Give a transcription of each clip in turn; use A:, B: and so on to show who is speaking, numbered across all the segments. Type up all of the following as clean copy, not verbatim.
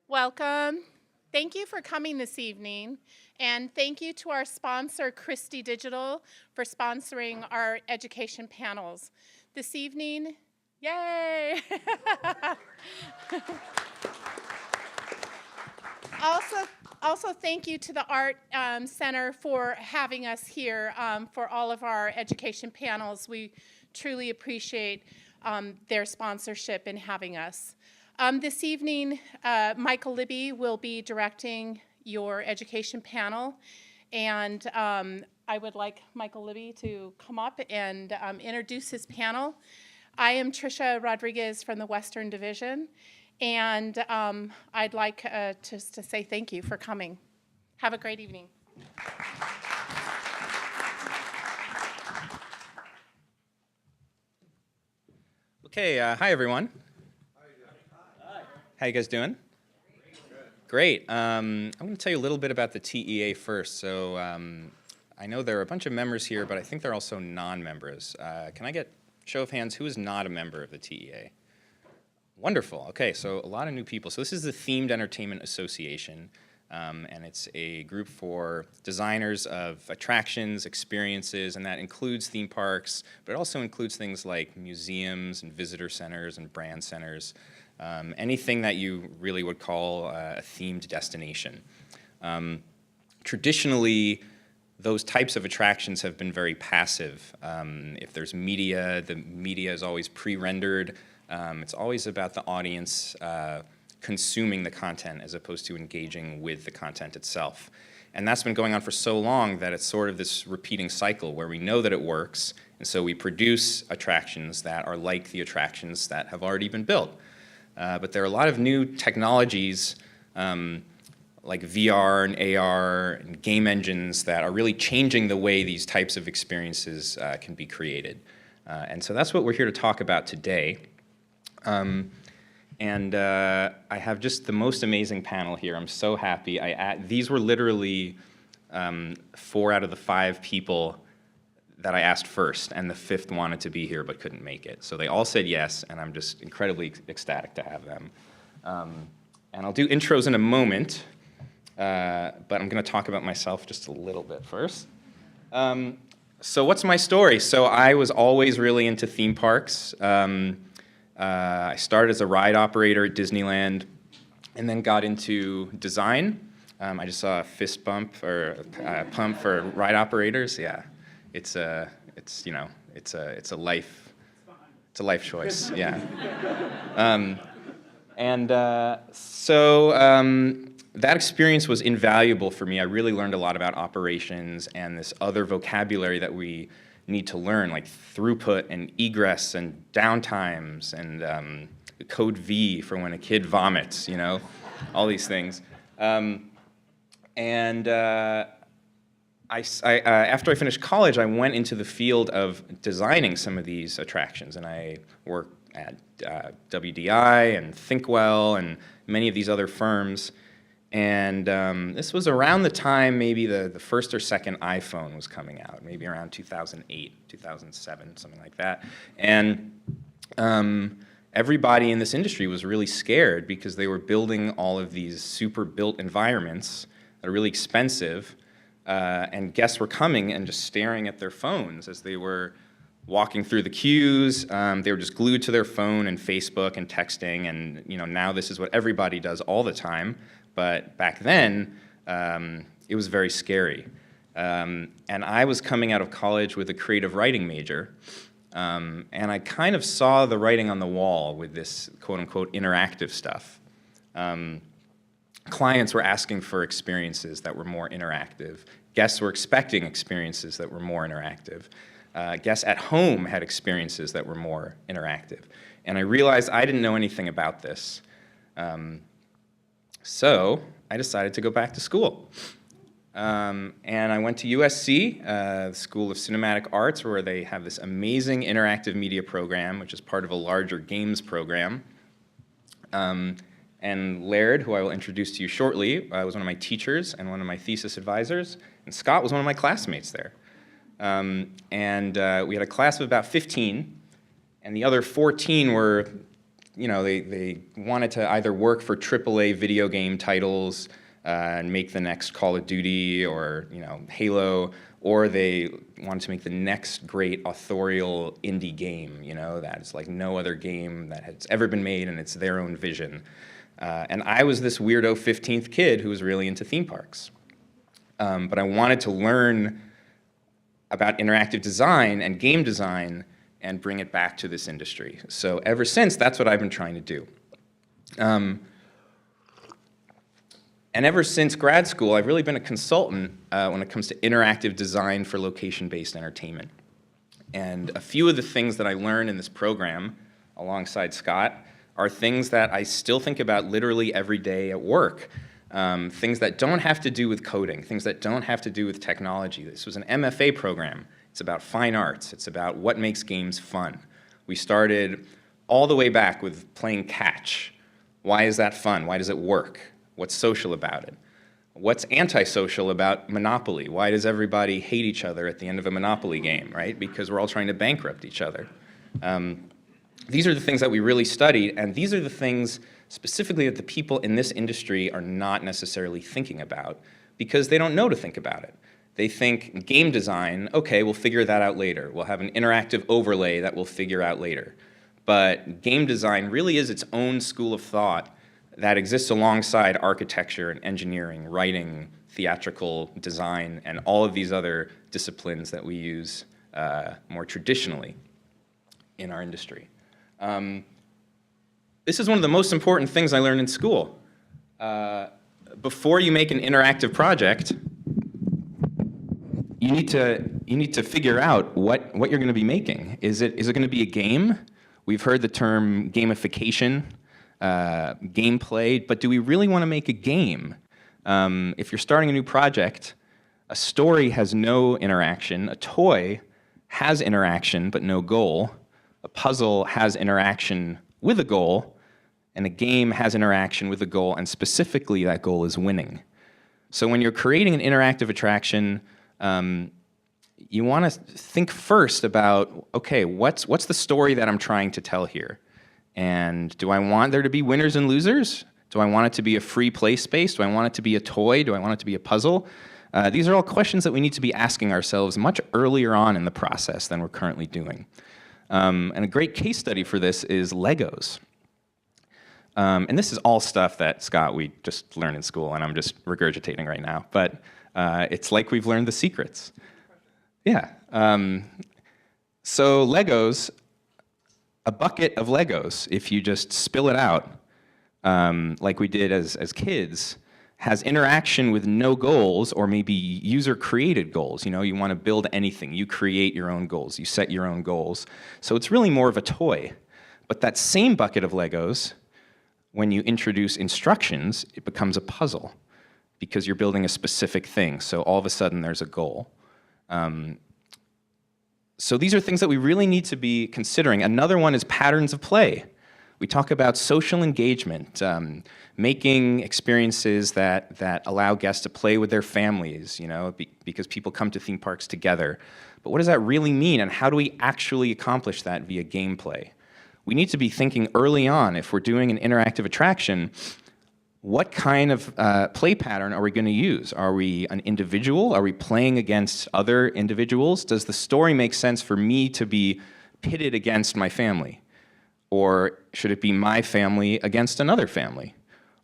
A: Welcome. Thank you for coming this evening, and thank you to our sponsor, Christie Digital, for sponsoring our education panels. This evening, yay! Also, thank you to the Art Center for having us here for all of our education panels. We truly appreciate their sponsorship in having us. This evening, Michael Libby will be directing your education panel, and I would like Michael Libby to come up and introduce his panel. I am Tricia Rodriguez from the Western Division, and I'd like just to say thank you for coming. Have a great evening.
B: Okay, hi everyone. How you guys doing? Great. I'm going to tell you a little bit about the TEA first. So I know there are a bunch of members here, but I think there are also non-members. Can I get show of hands, who is not a member of the TEA? Wonderful. Okay, so a lot of new people. So this is the Themed Entertainment Association, and it's a group for designers of attractions, experiences, and that includes theme parks, but it also includes things like museums and visitor centers and brand centers. Anything that you really would call a themed destination. Traditionally, those types of attractions have been very passive. If there's media, the media is always pre-rendered. It's always about the audience consuming the content as opposed to engaging with the content itself. And that's been going on for so long that it's sort of this repeating cycle where we know that it works, and so we produce attractions that are like the attractions that have already been built. But there are a lot of new technologies like VR and AR and game engines that are really changing the way these types of experiences can be created. And so that's what we're here to talk about today. I have just the most amazing panel here. I'm so happy. These were literally 4 out of the 5 people that I asked first, and the 5th wanted to be here but couldn't make it. So they all said yes, and I'm just incredibly ecstatic to have them. And I'll do intros in a moment, but I'm going to talk about myself just a little bit first. So what's my story? So I was always really into theme parks. I started as a ride operator at Disneyland, and then got into design. I just saw a fist bump or a pump for ride operators. Yeah. It's a life choice, yeah. That experience was invaluable for me. I really learned a lot about operations and this other vocabulary that we need to learn, like throughput and egress and downtimes and code V for when a kid vomits, all these things. After I finished college, I went into the field of designing some of these attractions, and I worked at WDI and Thinkwell and many of these other firms. And this was around the time maybe the first or second iPhone was coming out, maybe around 2008, 2007, something like that. And everybody in this industry was really scared because they were building all of these super built environments that are really expensive. And guests were coming and just staring at their phones as they were walking through the queues. They were just glued to their phone and Facebook and texting, and now this is what everybody does all the time. But back then, it was very scary. And I was coming out of college with a creative writing major, and I kind of saw the writing on the wall with this quote-unquote interactive stuff. Clients were asking for experiences that were more interactive. Guests were expecting experiences that were more interactive. Guests at home had experiences that were more interactive. And I realized I didn't know anything about this. So I decided to go back to school. And I went to USC, the School of Cinematic Arts, where they have this amazing interactive media program, which is part of a larger games program. And Laird, who I will introduce to you shortly, was one of my teachers and one of my thesis advisors. And Scott was one of my classmates there. We had a class of about 15, and the other 14 were they wanted to either work for AAA video game titles and make the next Call of Duty or Halo, or they wanted to make the next great authorial indie game, that is like no other game that has ever been made, and it's their own vision. And I was this weirdo 15th kid who was really into theme parks. But I wanted to learn about interactive design and game design and bring it back to this industry. So ever since, that's what I've been trying to do. And ever since grad school, I've really been a consultant when it comes to interactive design for location-based entertainment. And a few of the things that I learned in this program, alongside Scott, are things that I still think about literally every day at work. Things that don't have to do with coding, things that don't have to do with technology. This was an MFA program. It's about fine arts. It's about what makes games fun. We started all the way back with playing catch. Why is that fun? Why does it work? What's social about it? What's antisocial about Monopoly? Why does everybody hate each other at the end of a Monopoly game, right? Because we're all trying to bankrupt each other. These are the things that we really studied, and these are the things specifically that the people in this industry are not necessarily thinking about because they don't know to think about it. They think game design, okay, we'll figure that out later. We'll have an interactive overlay that we'll figure out later. But game design really is its own school of thought that exists alongside architecture and engineering, writing, theatrical design, and all of these other disciplines that we use more traditionally in our industry. This is one of the most important things I learned in school. Before you make an interactive project, you need to figure out what you're going to be making. Is it going to be a game? We've heard the term gamification, gameplay, but do we really want to make a game? If you're starting a new project, a story has no interaction. A toy has interaction but no goal. A puzzle has interaction with a goal, and a game has interaction with a goal, and specifically that goal is winning. So when you're creating an interactive attraction, you want to think first about, okay, what's the story that I'm trying to tell here? And do I want there to be winners and losers? Do I want it to be a free play space? Do I want it to be a toy? Do I want it to be a puzzle? These are all questions that we need to be asking ourselves much earlier on in the process than we're currently doing. And a great case study for this is Legos. And this is all stuff that, Scott, we just learned in school, and I'm just regurgitating right now. But it's like we've learned the secrets. Yeah. So Legos, a bucket of Legos, if you just spill it out, like we did as kids, has interaction with no goals or maybe user-created goals. You want to build anything. You create your own goals. You set your own goals. So it's really more of a toy. But that same bucket of Legos, when you introduce instructions, it becomes a puzzle because you're building a specific thing. So all of a sudden, there's a goal. So these are things that we really need to be considering. Another one is patterns of play. We talk about social engagement, making experiences that allow guests to play with their families, because people come to theme parks together. But what does that really mean, and how do we actually accomplish that via gameplay? We need to be thinking early on, if we're doing an interactive attraction, what kind of play pattern are we going to use? Are we an individual? Are we playing against other individuals? Does the story make sense for me to be pitted against my family? Or should it be my family against another family?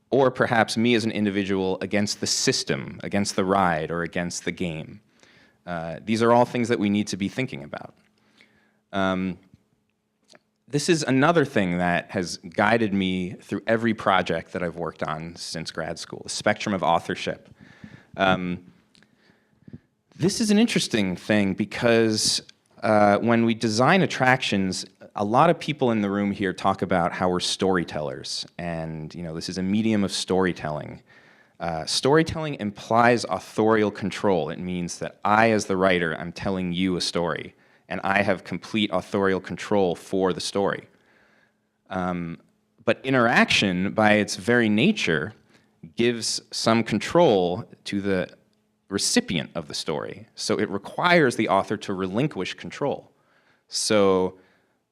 B: Or perhaps me as an individual against the system, against the ride, or against the game? These are all things that we need to be thinking about. This is another thing that has guided me through every project that I've worked on since grad school, the spectrum of authorship. This is an interesting thing because when we design attractions, a lot of people in the room here talk about how we're storytellers, and this is a medium of storytelling. Storytelling implies authorial control. It means that I, as the writer, I'm telling you a story, and I have complete authorial control for the story. But interaction, by its very nature, gives some control to the recipient of the story. So it requires the author to relinquish control. So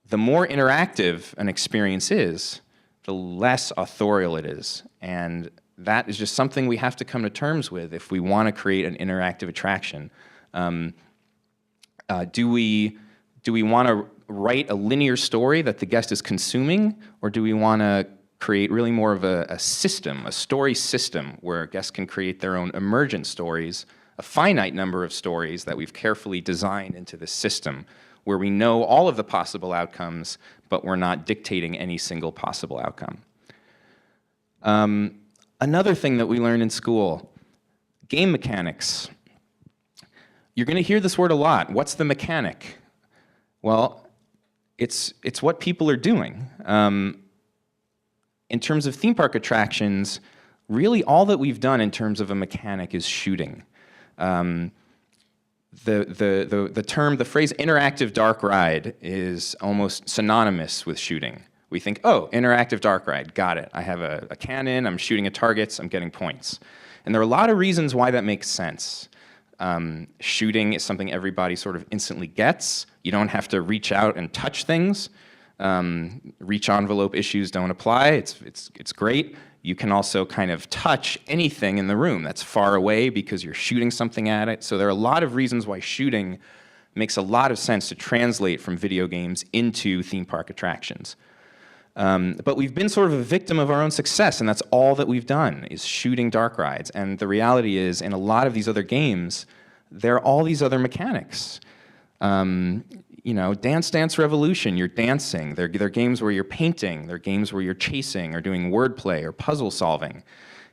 B: the more interactive an experience is, the less authorial it is. And that is just something we have to come to terms with if we want to create an interactive attraction. Do we want to write a linear story that the guest is consuming, or do we want to create really more of a system, a story system, where guests can create their own emergent stories, a finite number of stories that we've carefully designed into this system, where we know all of the possible outcomes, but we're not dictating any single possible outcome. Another thing that we learned in school, game mechanics. You're going to hear this word a lot. What's the mechanic? Well, it's what people are doing. In terms of theme park attractions, really all that we've done in terms of a mechanic is shooting. The phrase interactive dark ride is almost synonymous with shooting. We think, oh, interactive dark ride, got it. I have a cannon, I'm shooting at targets, I'm getting points. And there are a lot of reasons why that makes sense. Shooting is something everybody sort of instantly gets. You don't have to reach out and touch things. Reach envelope issues don't apply. It's great. You can also kind of touch anything in the room that's far away because you're shooting something at it. So there are a lot of reasons why shooting makes a lot of sense to translate from video games into theme park attractions. But we've been sort of a victim of our own success, and that's all that we've done, is shooting dark rides. And the reality is, in a lot of these other games, there are all these other mechanics. You know, Dance Dance Revolution, you're dancing. They're games where you're painting. They're games where you're chasing or doing wordplay or puzzle solving.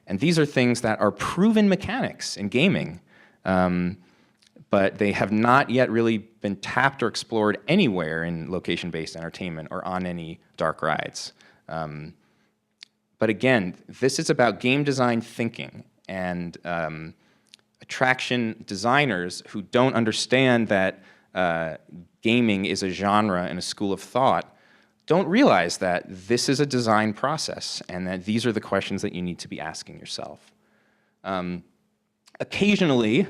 B: And these are things that are proven mechanics in gaming, but they have not yet really been tapped or explored anywhere in location-based entertainment or on any dark rides. But again, this is about game design thinking, and attraction designers who don't understand that gaming is a genre and a school of thought don't realize that this is a design process and that these are the questions that you need to be asking yourself. Occasionally,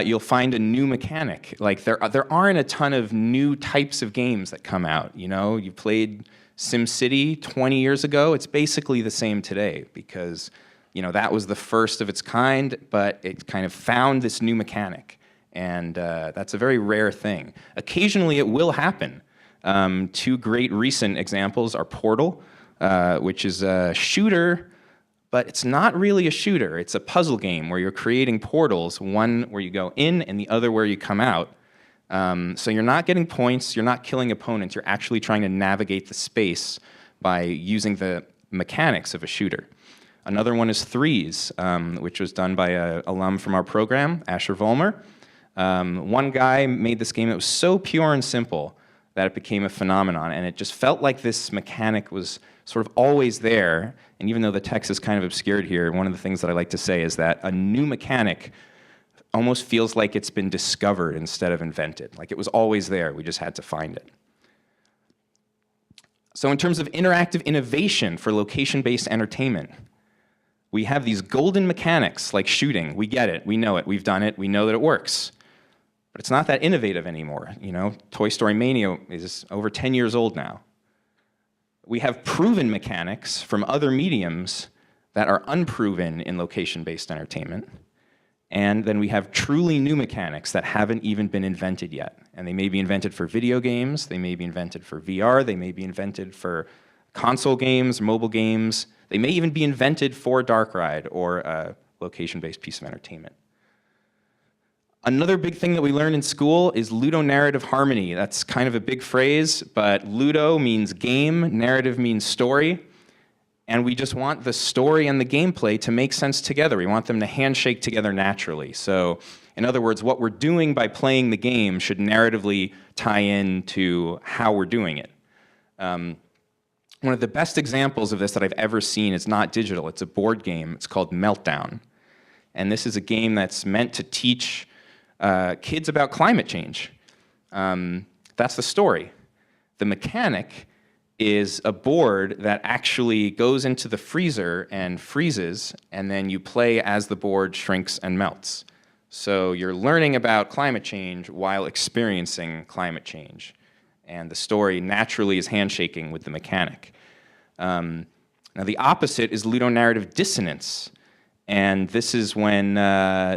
B: you'll find a new mechanic. Like there aren't a ton of new types of games that come out. You know, you played SimCity 20 years ago. It's basically the same today because, you know, that was the first of its kind, but it kind of found this new mechanic. And that's a very rare thing. Occasionally it will happen. Two great recent examples are Portal, which is a shooter, but it's not really a shooter. It's a puzzle game where you're creating portals, one where you go in and the other where you come out. So you're not getting points, you're not killing opponents, you're actually trying to navigate the space by using the mechanics of a shooter. Another one is Threes, which was done by an alum from our program, Asher Vollmer. One guy made this game that was so pure and simple that it became a phenomenon, and it just felt like this mechanic was sort of always there. And even though the text is kind of obscured here, one of the things that I like to say is that a new mechanic almost feels like it's been discovered instead of invented. Like it was always there, we just had to find it. So in terms of interactive innovation for location-based entertainment, we have these golden mechanics like shooting. We get it, we know it, we've done it, we know that it works. But it's not that innovative anymore. You know, Toy Story Mania is over 10 years old now. We have proven mechanics from other mediums that are unproven in location-based entertainment. And then we have truly new mechanics that haven't even been invented yet. And they may be invented for video games, they may be invented for VR, they may be invented for console games, mobile games. They may even be invented for a dark ride or a location-based piece of entertainment. Another big thing that we learned in school is ludonarrative harmony. That's kind of a big phrase, but ludo means game, narrative means story, and we just want the story and the gameplay to make sense together. We want them to handshake together naturally. So, in other words, what we're doing by playing the game should narratively tie in to how we're doing it. One of the best examples of this that I've ever seen is not digital, it's a board game. It's called Meltdown. And this is a game that's meant to teach kids about climate change. That's the story. The mechanic is a board that actually goes into the freezer and freezes, and then you play as the board shrinks and melts. So you're learning about climate change while experiencing climate change. And the story naturally is handshaking with the mechanic. Now, the opposite is ludonarrative dissonance. And this is when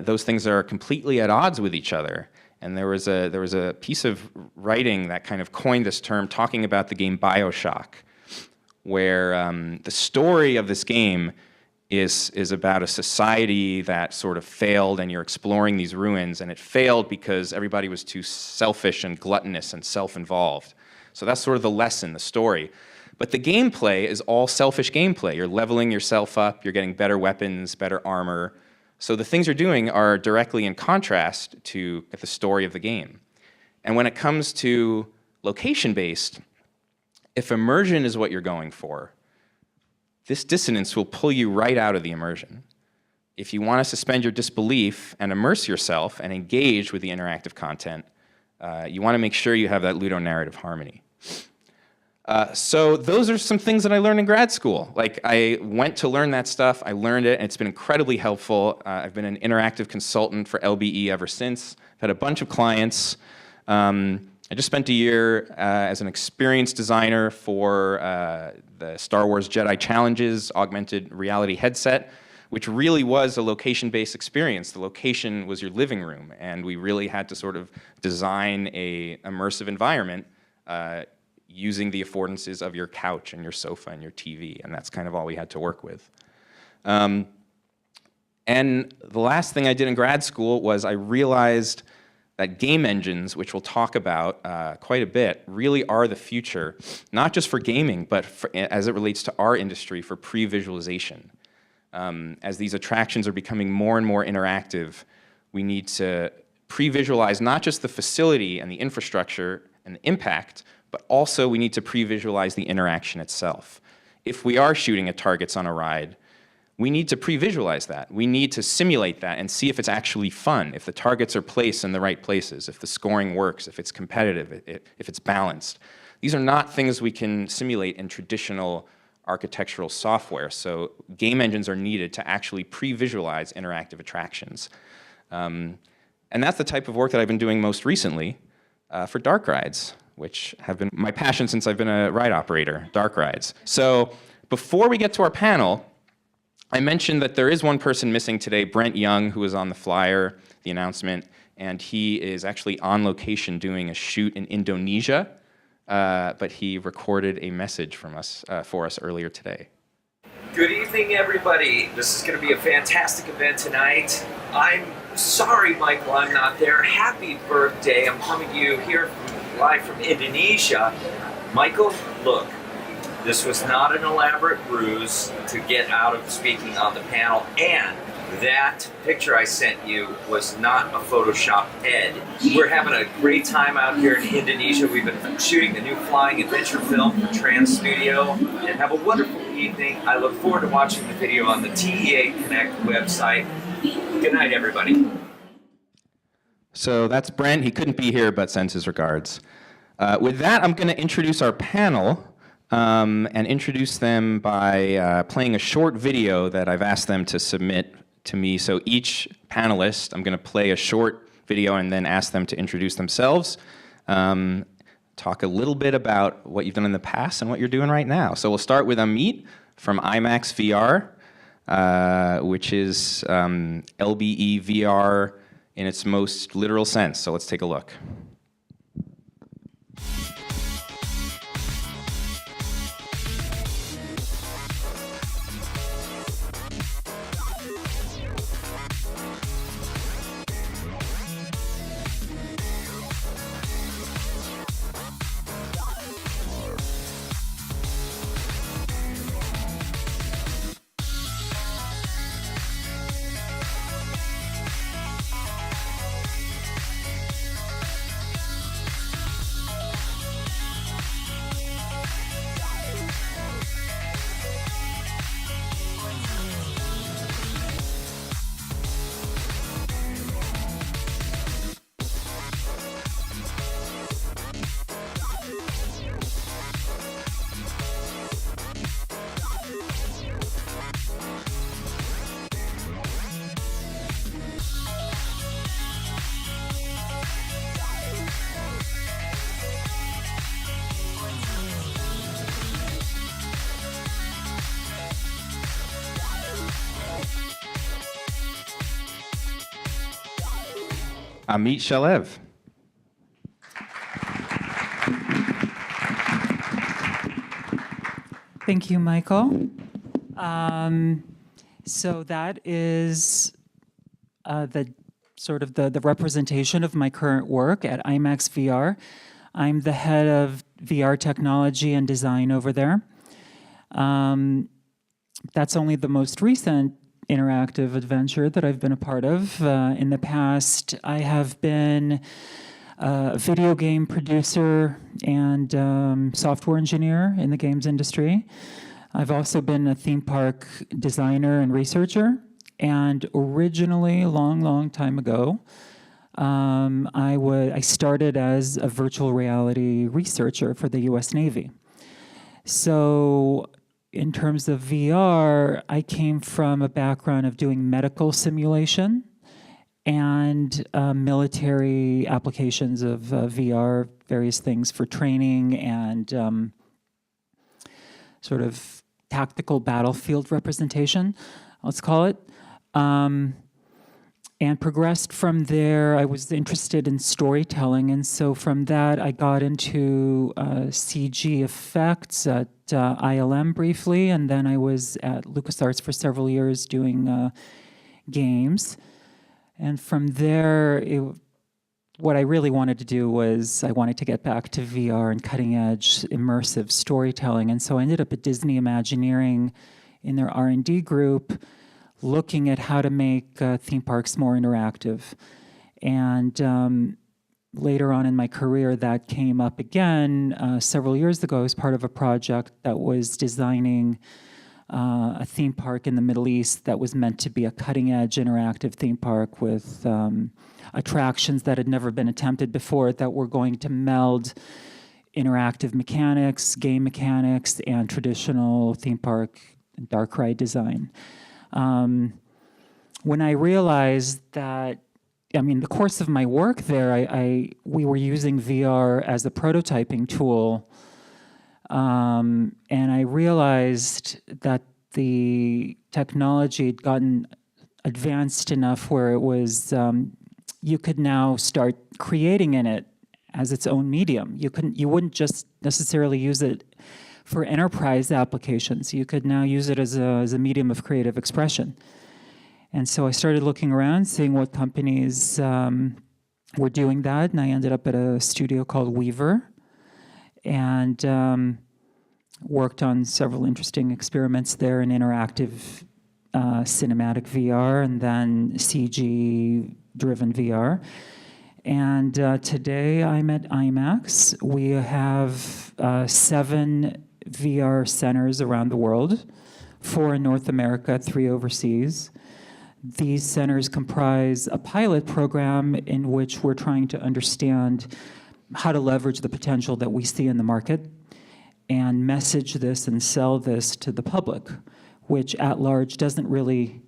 B: those things are completely at odds with each other. And there was a piece of writing that kind of coined this term, talking about the game BioShock, where the story of this game is about a society that sort of failed, and you're exploring these ruins, and it failed because everybody was too selfish and gluttonous and self-involved. So that's sort of the lesson, the story. But the gameplay is all selfish gameplay. You're leveling yourself up, you're getting better weapons, better armor. So the things you're doing are directly in contrast to the story of the game. And when it comes to location-based, if immersion is what you're going for, this dissonance will pull you right out of the immersion. If you want to suspend your disbelief and immerse yourself and engage with the interactive content, you want to make sure you have that ludonarrative harmony. So those are some things that I learned in grad school. Like, I went to learn that stuff, I learned it, and it's been incredibly helpful. I've been an interactive consultant for LBE ever since. I've had a bunch of clients. I just spent a year as an experienced designer for the Star Wars Jedi Challenges augmented reality headset, which really was a location-based experience. The location was your living room, and we really had to sort of design a immersive environment using the affordances of your couch and your sofa and your TV, and that's kind of all we had to work with. And the last thing I did in grad school was I realized that game engines, which we'll talk about quite a bit, really are the future, not just for gaming, but as it relates to our industry, for pre-visualization. As these attractions are becoming more and more interactive, we need to pre-visualize not just the facility and the infrastructure and the impact, but also we need to pre-visualize the interaction itself. If we are shooting at targets on a ride, we need to pre-visualize that. We need to simulate that and see if it's actually fun, if the targets are placed in the right places, if the scoring works, if it's competitive, if it's balanced. These are not things we can simulate in traditional architectural software, so game engines are needed to actually pre-visualize interactive attractions. And that's the type of work that I've been doing most recently for dark rides, which have been my passion since I've been a ride operator, dark rides. So before we get to our panel, I mentioned that there is one person missing today, Brent Young, who was on the flyer, the announcement, and he is actually on location doing a shoot in Indonesia, but he recorded a message from us, for us earlier today.
C: Good evening, everybody. This is going to be a fantastic event tonight. I'm sorry, Michael, I'm not there. Happy birthday. I'm coming to you here live from Indonesia. Michael, look, this was not an elaborate ruse to get out of speaking on the panel, and that picture I sent you was not a Photoshop head. We're having a great time out here in Indonesia. We've been shooting the new flying adventure film for Trans Studio, and have a wonderful evening. I look forward to watching the video on the TEA Connect website. Good night, everybody.
B: So that's Brent. He couldn't be here, but sends his regards. With that, I'm going to introduce our panel. And introduce them by playing a short video that I've asked them to submit to me. So each panelist, I'm going to play a short video and then ask them to introduce themselves, talk a little bit about what you've done in the past and what you're doing right now. So we'll start with Amit from Imax VR, which is LBE VR in its most literal sense. So let's take a look. Amit Shalev.
D: Thank you, Michael. So that is the representation of my current work at Imax VR. I'm the head of VR technology and design over there. That's only the most recent interactive adventure that I've been a part of. In the past, I have been a video game producer and software engineer in the games industry. I've also been a theme park designer and researcher. And originally, a long time ago, I started as a virtual reality researcher for the US Navy. So in terms of VR, I came from a background of doing medical simulation and military applications of VR, various things for training and sort of tactical battlefield representation, let's call it. And progressed from there. I was interested in storytelling, and so from that I got into CG effects at ILM briefly, and then I was at LucasArts for several years doing games. And from there, what I really wanted to do was I wanted to get back to VR and cutting-edge immersive storytelling. And so I ended up at Disney Imagineering in their R&D group, looking at how to make theme parks more interactive. And later on in my career, that came up again several years ago as part of a project that was designing a theme park in the Middle East that was meant to be a cutting-edge interactive theme park with attractions that had never been attempted before that were going to meld interactive mechanics, game mechanics, and traditional theme park dark ride design. When I realized that, the course of my work there, we were using VR as a prototyping tool, and I realized that the technology had gotten advanced enough where it was, you could now start creating in it as its own medium. You wouldn't just necessarily use it for enterprise applications. You could now use it as a medium of creative expression. And so I started looking around, seeing what companies were doing that, and I ended up at a studio called Weaver, and worked on several interesting experiments there in interactive cinematic VR and then CG-driven VR. And today I'm at IMAX. We have 7 VR centers around the world, 4 in North America, 3 overseas. These centers comprise a pilot program in which we're trying to understand how to leverage the potential that we see in the market and message this and sell this to the public, which at large doesn't really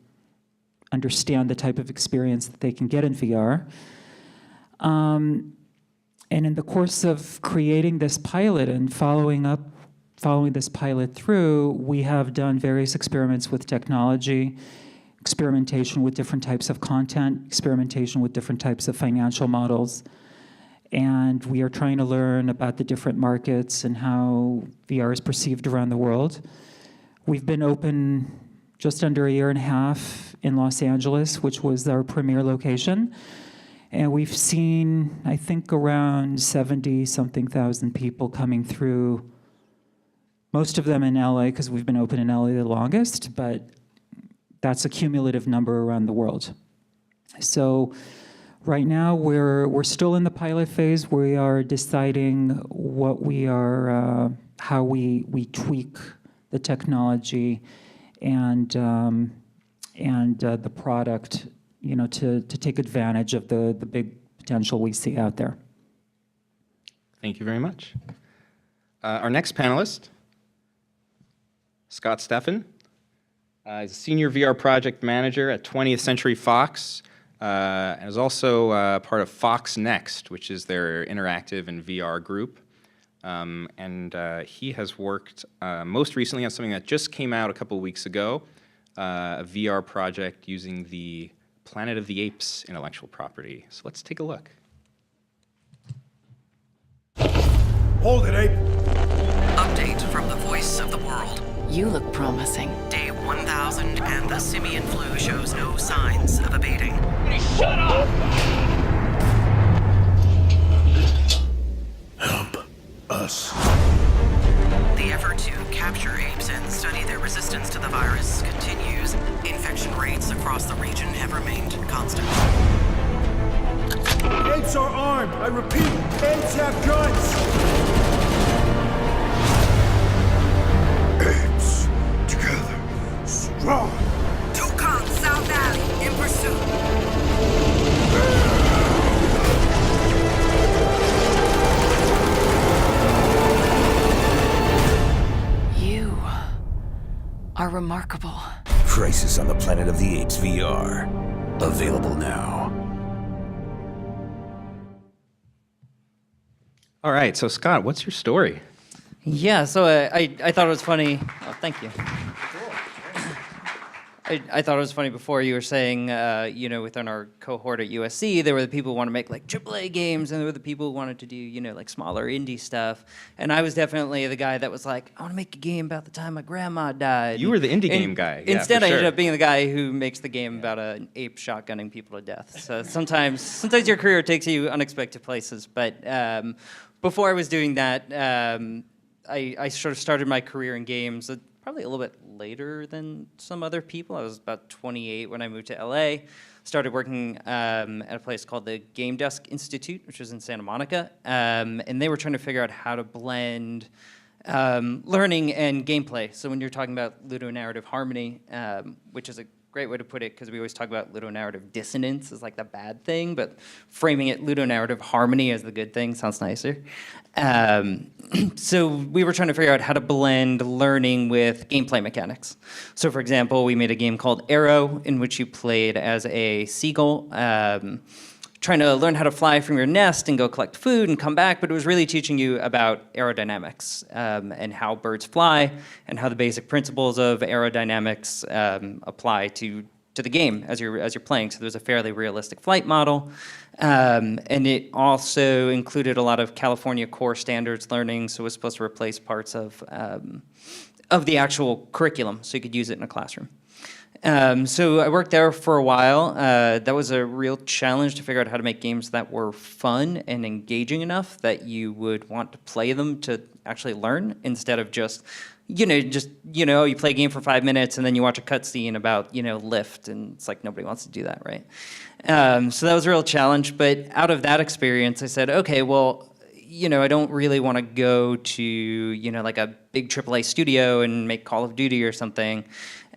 D: understand the type of experience that they can get in VR. And in the course of creating this pilot and following this pilot through, we have done various experiments with technology, experimentation with different types of content, experimentation with different types of financial models. And we are trying to learn about the different markets and how VR is perceived around the world. We've been open just under a year and a half in Los Angeles, which was our premier location. And we've seen, I think, around 70-something thousand people coming through, most of them in LA, because we've been open in LA the longest, but that's a cumulative number around the world. So right now, we're still in the pilot phase. We are deciding what we are, how we tweak the technology and the product, to take advantage of the big potential we see out there.
B: Thank you very much. Our next panelist, Stephan, is a senior VR project manager at 20th Century Fox, and is also part of Fox Next, which is their interactive and VR group. And he has worked most recently on something that just came out a couple weeks ago, a VR project using the Planet of the Apes intellectual property. So let's take a look.
E: Hold it, ape!
F: Update from the voice of the world.
G: You look promising.
F: Day 1000 and the simian flu shows no signs of abating.
E: Shut up! Help us.
F: The effort to capture apes and study their resistance to the virus continues. Infection rates across the region have remained constant.
E: Apes are armed! I repeat, apes have guns! Apes, together, strong!
F: Toucan, South Alley, in pursuit.
G: You are remarkable.
E: Crisis on the Planet of the Apes VR. Available now.
B: All right, so Scott, what's your story?
H: Yeah, so I thought it was funny. Oh, thank you. I thought it was funny before you were saying, within our cohort at USC, there were the people who want to make like AAA games, and there were the people who wanted to do, like smaller indie stuff. And I was definitely the guy that was like, I want to make a game about the time my grandma died.
B: You were the indie game guy. Yeah,
H: Instead,
B: for
H: I ended
B: sure.
H: up being the guy who makes the game about an ape shotgunning people to death. So sometimes your career takes you unexpected places. But before I was doing that, I sort of started my career in games probably a little bit later than some other people. I was about 28 when I moved to LA. Started working at a place called the Game Desk Institute, which was in Santa Monica. And they were trying to figure out how to blend learning and gameplay. So when you're talking about ludonarrative harmony, which is a great way to put it, because we always talk about ludonarrative dissonance as like the bad thing, but framing it ludonarrative harmony as the good thing sounds nicer. So we were trying to figure out how to blend learning with gameplay mechanics. So for example, we made a game called Arrow, in which you played as a seagull, trying to learn how to fly from your nest and go collect food and come back, but it was really teaching you about aerodynamics and how birds fly and how the basic principles of aerodynamics apply to the game as you're playing. So there's a fairly realistic flight model, and it also included a lot of California core standards learning. So it was supposed to replace parts of the actual curriculum, so you could use it in a classroom. So I worked there for a while. That was a real challenge to figure out how to make games that were fun and engaging enough that you would want to play them to actually learn, instead of just you play a game for 5 minutes and then you watch a cutscene about, Lyft, and it's like nobody wants to do that, right? So that was a real challenge. But out of that experience, I said, okay, well, I don't really want to go to, like a big AAA studio and make Call of Duty or something.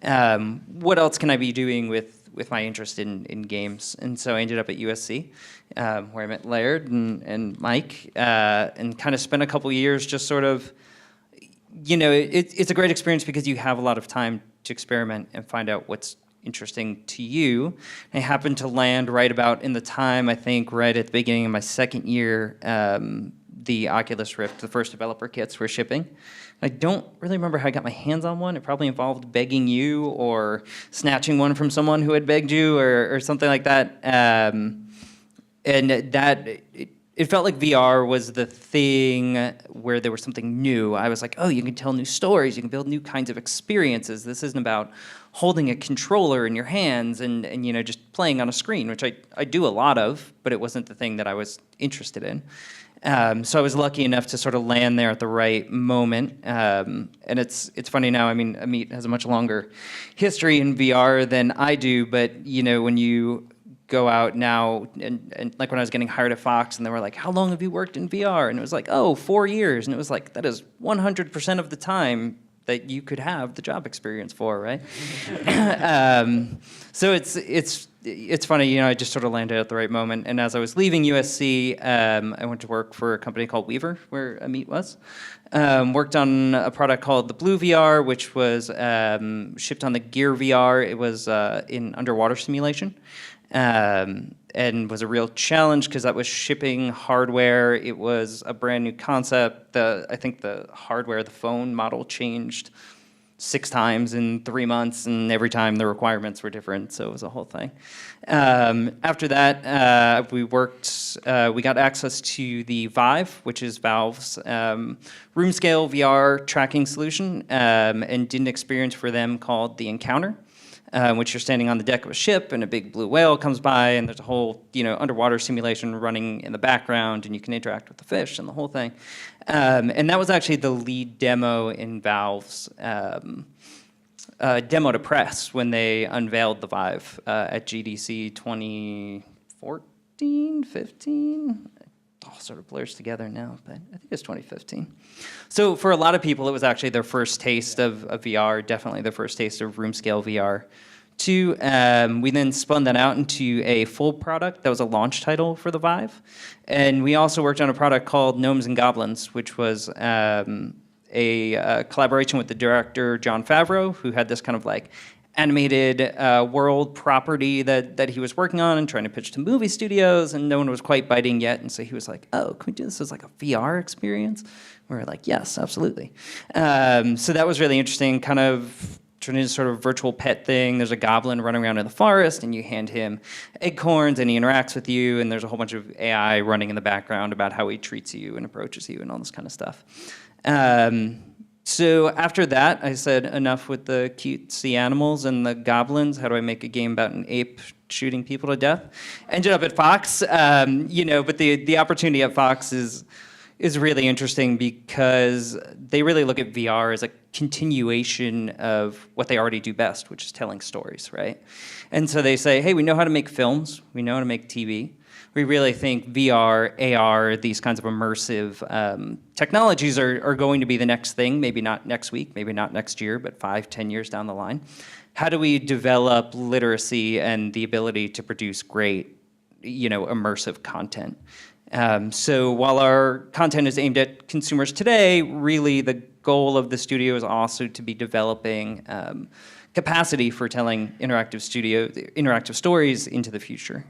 H: What else can I be doing with my interest in games? And so I ended up at USC, where I met Laird and Mike, and kind of spent a couple years just sort of, it's a great experience because you have a lot of time to experiment and find out what's interesting to you. I happened to land right about in the time, I think, right at the beginning of my second year, the Oculus Rift, the first developer kits were shipping. I don't really remember how I got my hands on one. It probably involved begging you or snatching one from someone who had begged you or something like that. And it felt like VR was the thing where there was something new. I was like, oh, you can tell new stories. You can build new kinds of experiences. This isn't about holding a controller in your hands and just playing on a screen, which I do a lot of, but it wasn't the thing that I was interested in. So I was lucky enough to sort of land there at the right moment. And it's funny now, I mean, Amit has a much longer history in VR than I do, but when you go out now, and like when I was getting hired at Fox, and they were like, how long have you worked in VR? And it was like, 4 years. And it was like, that is 100% of the time that you could have the job experience for, right? So it's funny, I just sort of landed at the right moment. And as I was leaving USC, I went to work for a company called Weaver, where Amit was. Worked on a product called the Blue VR, which was shipped on the Gear VR. It was in underwater simulation. And was a real challenge because that was shipping hardware. It was a brand new concept. I think the hardware, the phone model changed 6 times in 3 months, and every time the requirements were different, so it was a whole thing. After that, we got access to the Vive, which is Valve's room scale VR tracking solution, and did an experience for them called The Encounter, which you're standing on the deck of a ship and a big blue whale comes by, and there's a whole underwater simulation running in the background, and you can interact with the fish and the whole thing. And that was actually the lead demo in Valve's demo to press when they unveiled the Vive at GDC 2014, 15? It all sort of blurs together now, but I think it's 2015. So for a lot of people, it was actually their first taste of VR, definitely their first taste of room scale VR. We then spun that out into a full product that was a launch title for the Vive. And we also worked on a product called Gnomes and Goblins, which was a collaboration with the director Jon Favreau, who had this kind of like animated world property that he was working on and trying to pitch to movie studios, and no one was quite biting yet. And so he was like, oh, can we do this as like a VR experience? We were like, yes, absolutely. So that was really interesting, kind of turned into sort of virtual pet thing. There's a goblin running around in the forest, and you hand him acorns, and he interacts with you, and there's a whole bunch of AI running in the background about how he treats you and approaches you and all this kind of stuff. So after that, I said, enough with the cutesy animals and the goblins. How do I make a game about an ape shooting people to death? Ended up at Fox, but the opportunity at Fox is really interesting because they really look at VR as a continuation of what they already do best, which is telling stories, right? And so they say, hey, we know how to make films, we know how to make TV. We really think VR, AR, these kinds of immersive technologies are going to be the next thing, maybe not next week, maybe not next year, but 5, 10 years down the line. How do we develop literacy and the ability to produce great, immersive content? So while our content is aimed at consumers today, really the goal of the studio is also to be developing capacity for telling interactive stories into the future.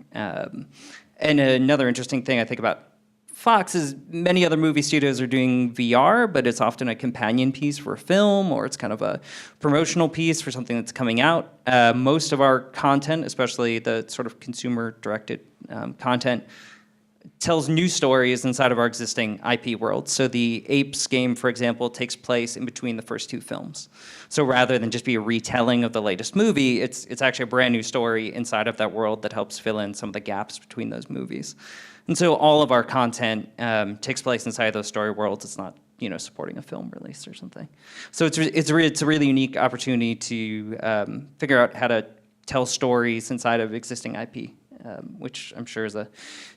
H: And another interesting thing I think about Fox is many other movie studios are doing VR, but it's often a companion piece for a film, or it's kind of a promotional piece for something that's coming out. Most of our content, especially the sort of consumer-directed content, tells new stories inside of our existing IP world. So the Apes game, for example, takes place in between the first 2 films. So rather than just be a retelling of the latest movie, it's actually a brand new story inside of that world that helps fill in some of the gaps between those movies. And so all of our content takes place inside of those story worlds. It's not, supporting a film release or something. So it's a really unique opportunity to figure out how to tell stories inside of existing IP. Which I'm sure is a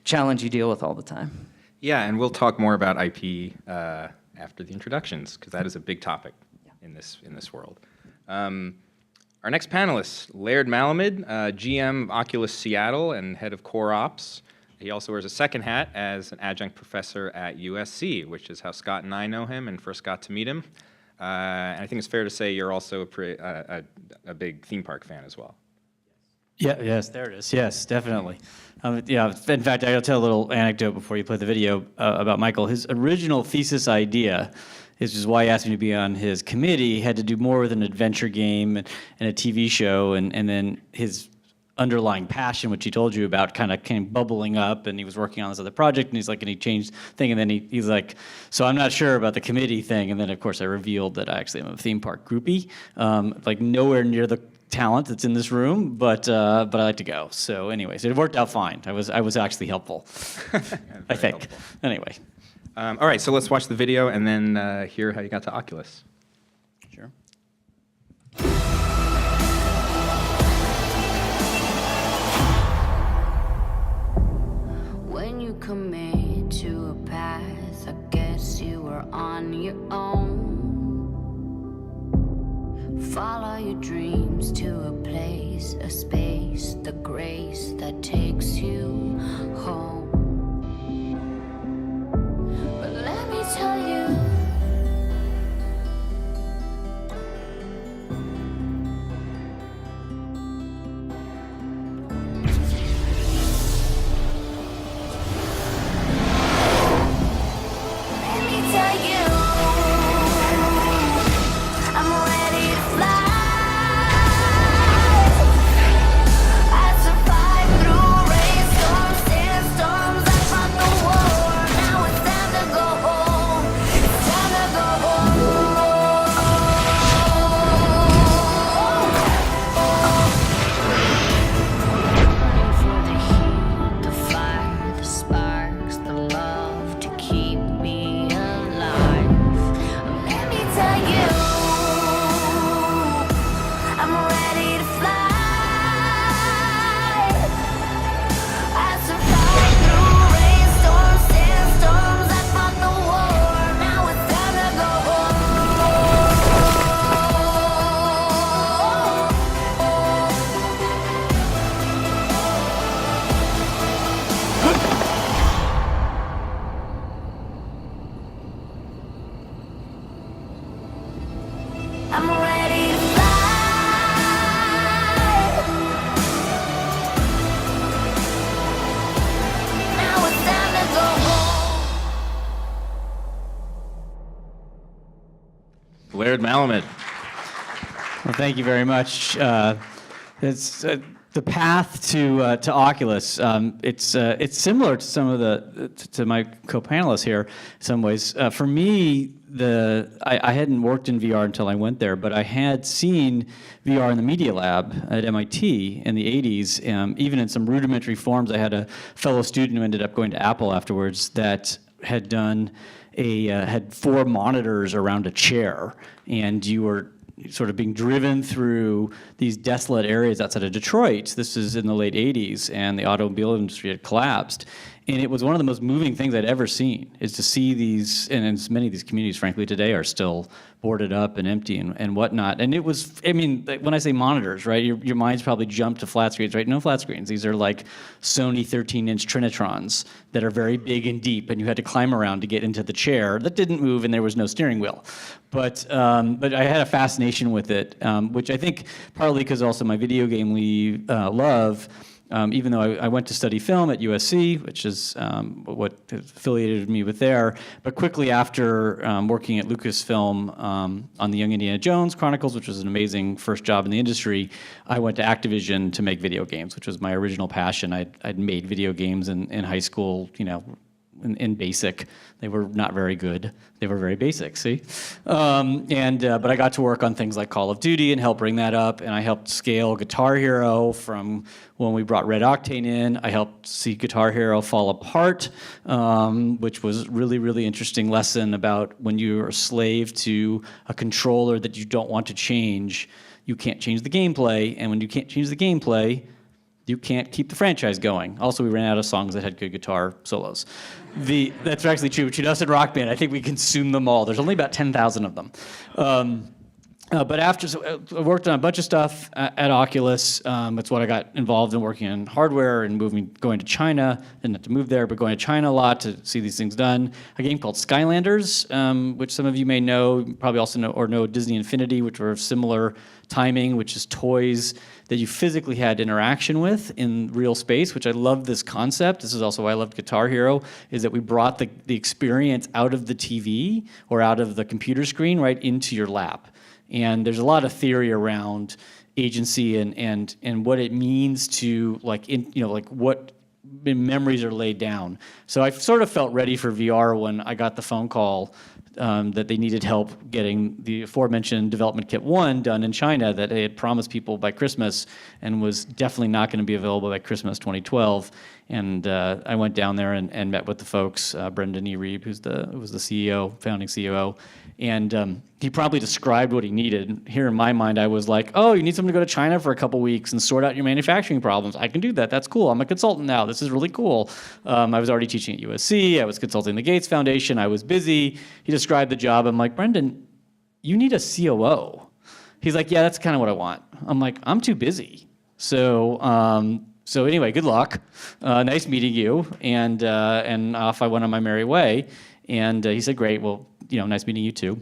H: challenge you deal with all the time.
B: Yeah, and we'll talk more about IP after the introductions, because that is a big topic in this world. Our next panelist, Laird Malamud, GM of Oculus Seattle and head of core ops. He also wears a second hat as an adjunct professor at USC, which is how Scott and I know him and first got to meet him. And I think it's fair to say you're also a big theme park fan as well.
I: Yeah, yes, there it is. Yes, definitely. In fact, I'll tell a little anecdote before you play the video about Michael. His original thesis idea, which is why he asked me to be on his committee, had to do more with an adventure game and a TV show, and then his underlying passion, which he told you about, kind of came bubbling up, and he was working on this other project, and he's like, and he changed thing, and then he's like, so I'm not sure about the committee thing, and then of course I revealed that I actually am a theme park groupie, like nowhere near the talent that's in this room, but I like to go. So anyways, it worked out fine. I was actually helpful, I think.
B: Helpful.
I: Anyway.
B: All right, so let's watch the video and then hear how you got to Oculus.
I: Sure.
J: When you commit to a path, I guess you were on your own. Follow your dreams to a place, a space, the grace that takes you home. But let me tell you, I'm ready to
I: Laird Malamud. Well, thank you very much. It's the path to Oculus. It's similar to some of to my co-panelists here in some ways. For me, I hadn't worked in VR until I went there, but I had seen VR in the Media Lab at MIT in the 80s. Even in some rudimentary forms, I had a fellow student who ended up going to Apple afterwards that had done had 4 monitors around a chair, and you were sort of being driven through these desolate areas outside of Detroit. This is in the late 80s, and the automobile industry had collapsed. And it was one of the most moving things I'd ever seen, is to see these, and as many of these communities, frankly, today are still boarded up and empty and whatnot. And it was, I mean, when I say monitors, right, your mind's probably jumped to flat screens, right? No flat screens. These are like Sony 13-inch Trinitrons that are very big and deep, and you had to climb around to get into the chair that didn't move, and there was no steering wheel. But I had a fascination with it, which I think partly because also my video game love. Even though I went to study film at USC, which is what affiliated me with there, but quickly after working at Lucasfilm on the Young Indiana Jones Chronicles, which was an amazing first job in the industry, I went to Activision to make video games, which was my original passion. I'd made video games in high school, you know, in BASIC. They were not very good. They were very basic, see? But I got to work on things like Call of Duty and help bring that up, and I helped scale Guitar Hero from when we brought Red Octane in. I helped see Guitar Hero fall apart, which was really, really interesting lesson about when you're a slave to a controller that you don't want to change, you can't change the gameplay, and when you can't change the gameplay, you can't keep the franchise going. Also, we ran out of songs that had good guitar solos. That's actually true. Between us and Rock Band, I think we consumed them all. There's only about 10,000 of them. But after, I worked on a bunch of stuff at Oculus. That's what I got involved in, working on hardware and going to China. Didn't have to move there, but going to China a lot to see these things done. A game called Skylanders, which some of you may know, probably also know Disney Infinity, which were of similar timing, which is toys that you physically had interaction with in real space, which I love this concept. This is also why I loved Guitar Hero, is that we brought the experience out of the TV or out of the computer screen right into your lap. And there's a lot of theory around agency and what it means to what memories are laid down. So I sort of felt ready for VR when I got the phone call that they needed help getting the aforementioned Development Kit 1 done in China that they had promised people by Christmas and was definitely not going to be available by Christmas 2012. And I went down there and met with the folks, Brendan E. Reeb, who was the CEO, founding CEO, and he probably described what he needed. Here in my mind, I was like, oh, you need someone to go to China for a couple weeks and sort out your manufacturing problems. I can do that. That's cool. I'm a consultant now. This is really cool. I was already teaching at USC. I was consulting the Gates Foundation. I was busy. He described the job. I'm like, Brendan, you need a COO. He's like, yeah, that's kind of what I want. I'm like, I'm too busy. So anyway, good luck. Nice meeting you. And off I went on my merry way. And he said, great. Well, nice meeting you too.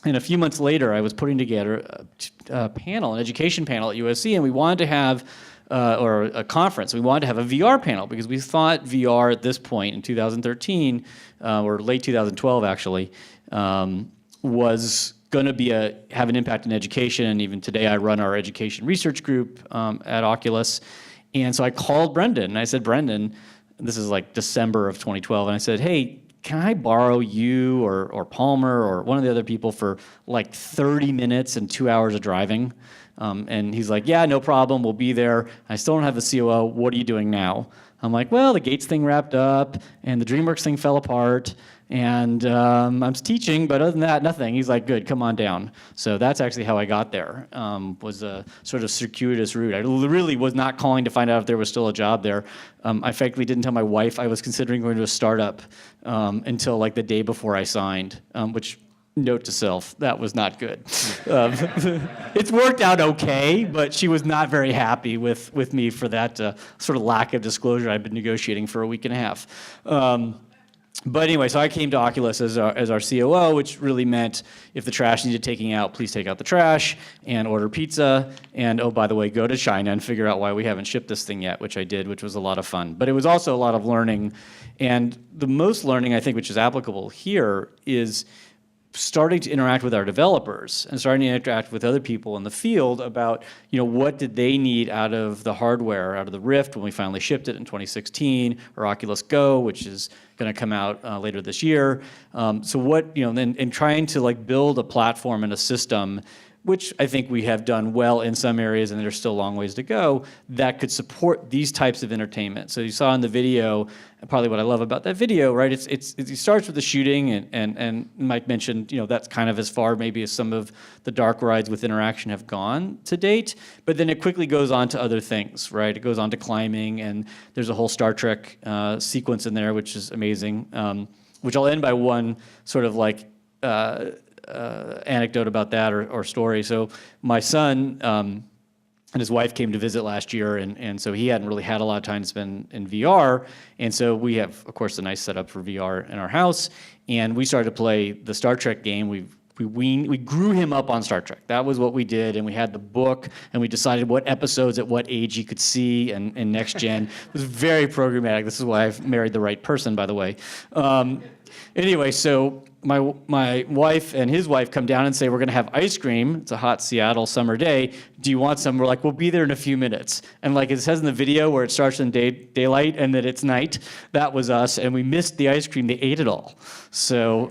I: And a few months later, I was putting together a panel, an education panel at USC, and we wanted to have, or a conference, we wanted to have a VR panel because we thought VR at this point in 2013, or late 2012 actually, was going to have an impact in education. And even today, I run our education research group at Oculus. And so I called Brendan, and I said, Brendan, this is like December of 2012, and I said, hey, can I borrow you or Palmer or one of the other people for like 30 minutes and 2 hours of driving? And he's like, yeah, no problem. We'll be there. I still don't have the COO. What are you doing now? I'm like, well, the Gates thing wrapped up and the DreamWorks thing fell apart. And I'm teaching, but other than that, nothing. He's like, good, come on down. So that's actually how I got there, was a sort of circuitous route. I really was not calling to find out if there was still a job there. I frankly didn't tell my wife I was considering going to a startup until like the day before I signed, which, note to self, that was not good. It's worked out okay, but she was not very happy with me for that sort of lack of disclosure I'd been negotiating for a week and a half. But anyway, so I came to Oculus as our COO, which really meant if the trash needed taking out, please take out the trash and order pizza. And oh, by the way, go to China and figure out why we haven't shipped this thing yet, which I did, which was a lot of fun. But it was also a lot of learning. And the most learning, I think, which is applicable here is starting to interact with our developers and starting to interact with other people in the field about, what did they need out of the hardware, out of the Rift when we finally shipped it in 2016, or Oculus Go, which is going to come out later this year. So what, and trying to like build a platform and a system, which I think we have done well in some areas, and there's still a long ways to go, that could support these types of entertainment. So you saw in the video, probably what I love about that video, right? It starts with the shooting, and Mike mentioned, that's kind of as far maybe as some of the dark rides with interaction have gone to date. But then it quickly goes on to other things, right? It goes on to climbing, and there's a whole Star Trek sequence in there, which is amazing. Which I'll end by one sort of like anecdote about that or story. So my son and his wife came to visit last year, and so he hadn't really had a lot of time to spend in VR. And so we have, of course, a nice setup for VR in our house, and we started to play the Star Trek game. We grew him up on Star Trek. That was what we did, and we had the book, and we decided what episodes at what age he could see, and Next Gen. It was very programmatic. This is why I've married the right person, by the way. Anyway, so my wife and his wife come down and say, we're going to have ice cream. It's a hot Seattle summer day. Do you want some? We're like, we'll be there in a few minutes. And like it says in the video where it starts in daylight and then it's night, that was us. And we missed the ice cream. They ate it all. So,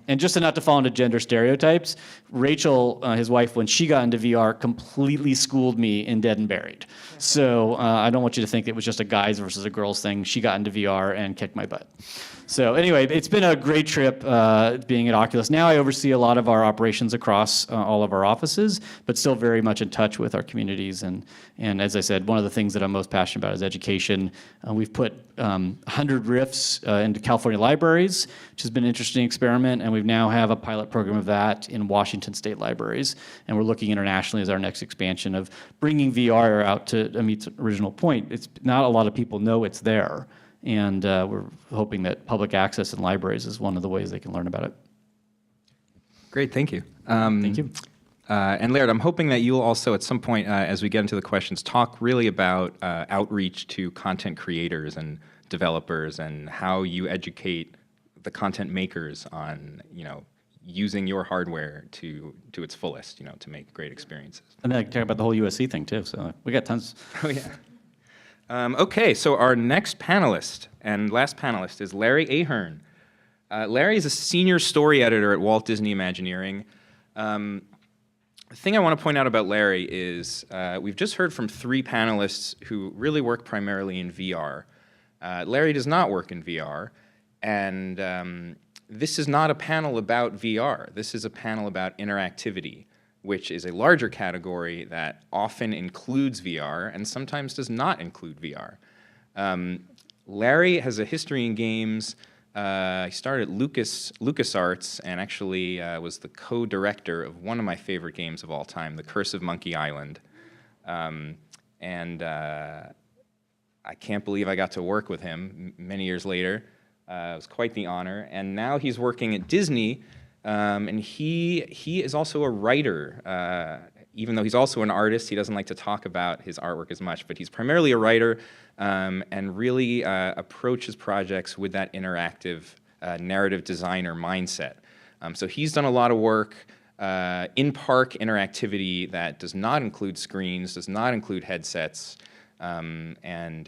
I: and just not to fall into gender stereotypes, Rachel, his wife, when she got into VR, completely schooled me in Dead and Buried. So I don't want you to think it was just a guys versus a girls thing. She got into VR and kicked my butt. So anyway, it's been a great trip being at Oculus. Now I oversee a lot of our operations across all of our offices, but still very much in touch with our communities. And as I said, one of the things that I'm most passionate about is education. We've put 100 Rifts into California libraries, which has been an interesting experiment, and we now have a pilot program of that in Washington State libraries. And we're looking internationally as our next expansion of bringing VR out to Amit's original point. It's not a lot of people know it's there. And we're hoping that public access in libraries is one of the ways they can learn about it.
B: Great, thank you.
I: Thank you.
B: And Laird, I'm hoping that you'll also at some point, as we get into the questions, talk really about outreach to content creators and developers and how you educate the content makers on, using your hardware to its fullest, to make great experiences.
I: And then I can talk about the whole USC thing too. So we got tons.
B: Oh yeah. Okay, so our next panelist and last panelist is Larry Ahern. Larry is a senior story editor at Walt Disney Imagineering. The thing I want to point out about Larry is we've just heard from 3 panelists who really work primarily in VR. Larry does not work in VR, and this is not a panel about VR. This is a panel about interactivity, which is a larger category that often includes VR and sometimes does not include VR. Larry has a history in games. He started at LucasArts and actually was the co-director of one of my favorite games of all time, The Curse of Monkey Island. I can't believe I got to work with him many years later. It was quite the honor. And now he's working at Disney. And he is also a writer. Even though he's also an artist, he doesn't like to talk about his artwork as much, but he's primarily a writer and really approaches projects with that interactive narrative designer mindset. So he's done a lot of work in-park interactivity that does not include screens, does not include headsets, and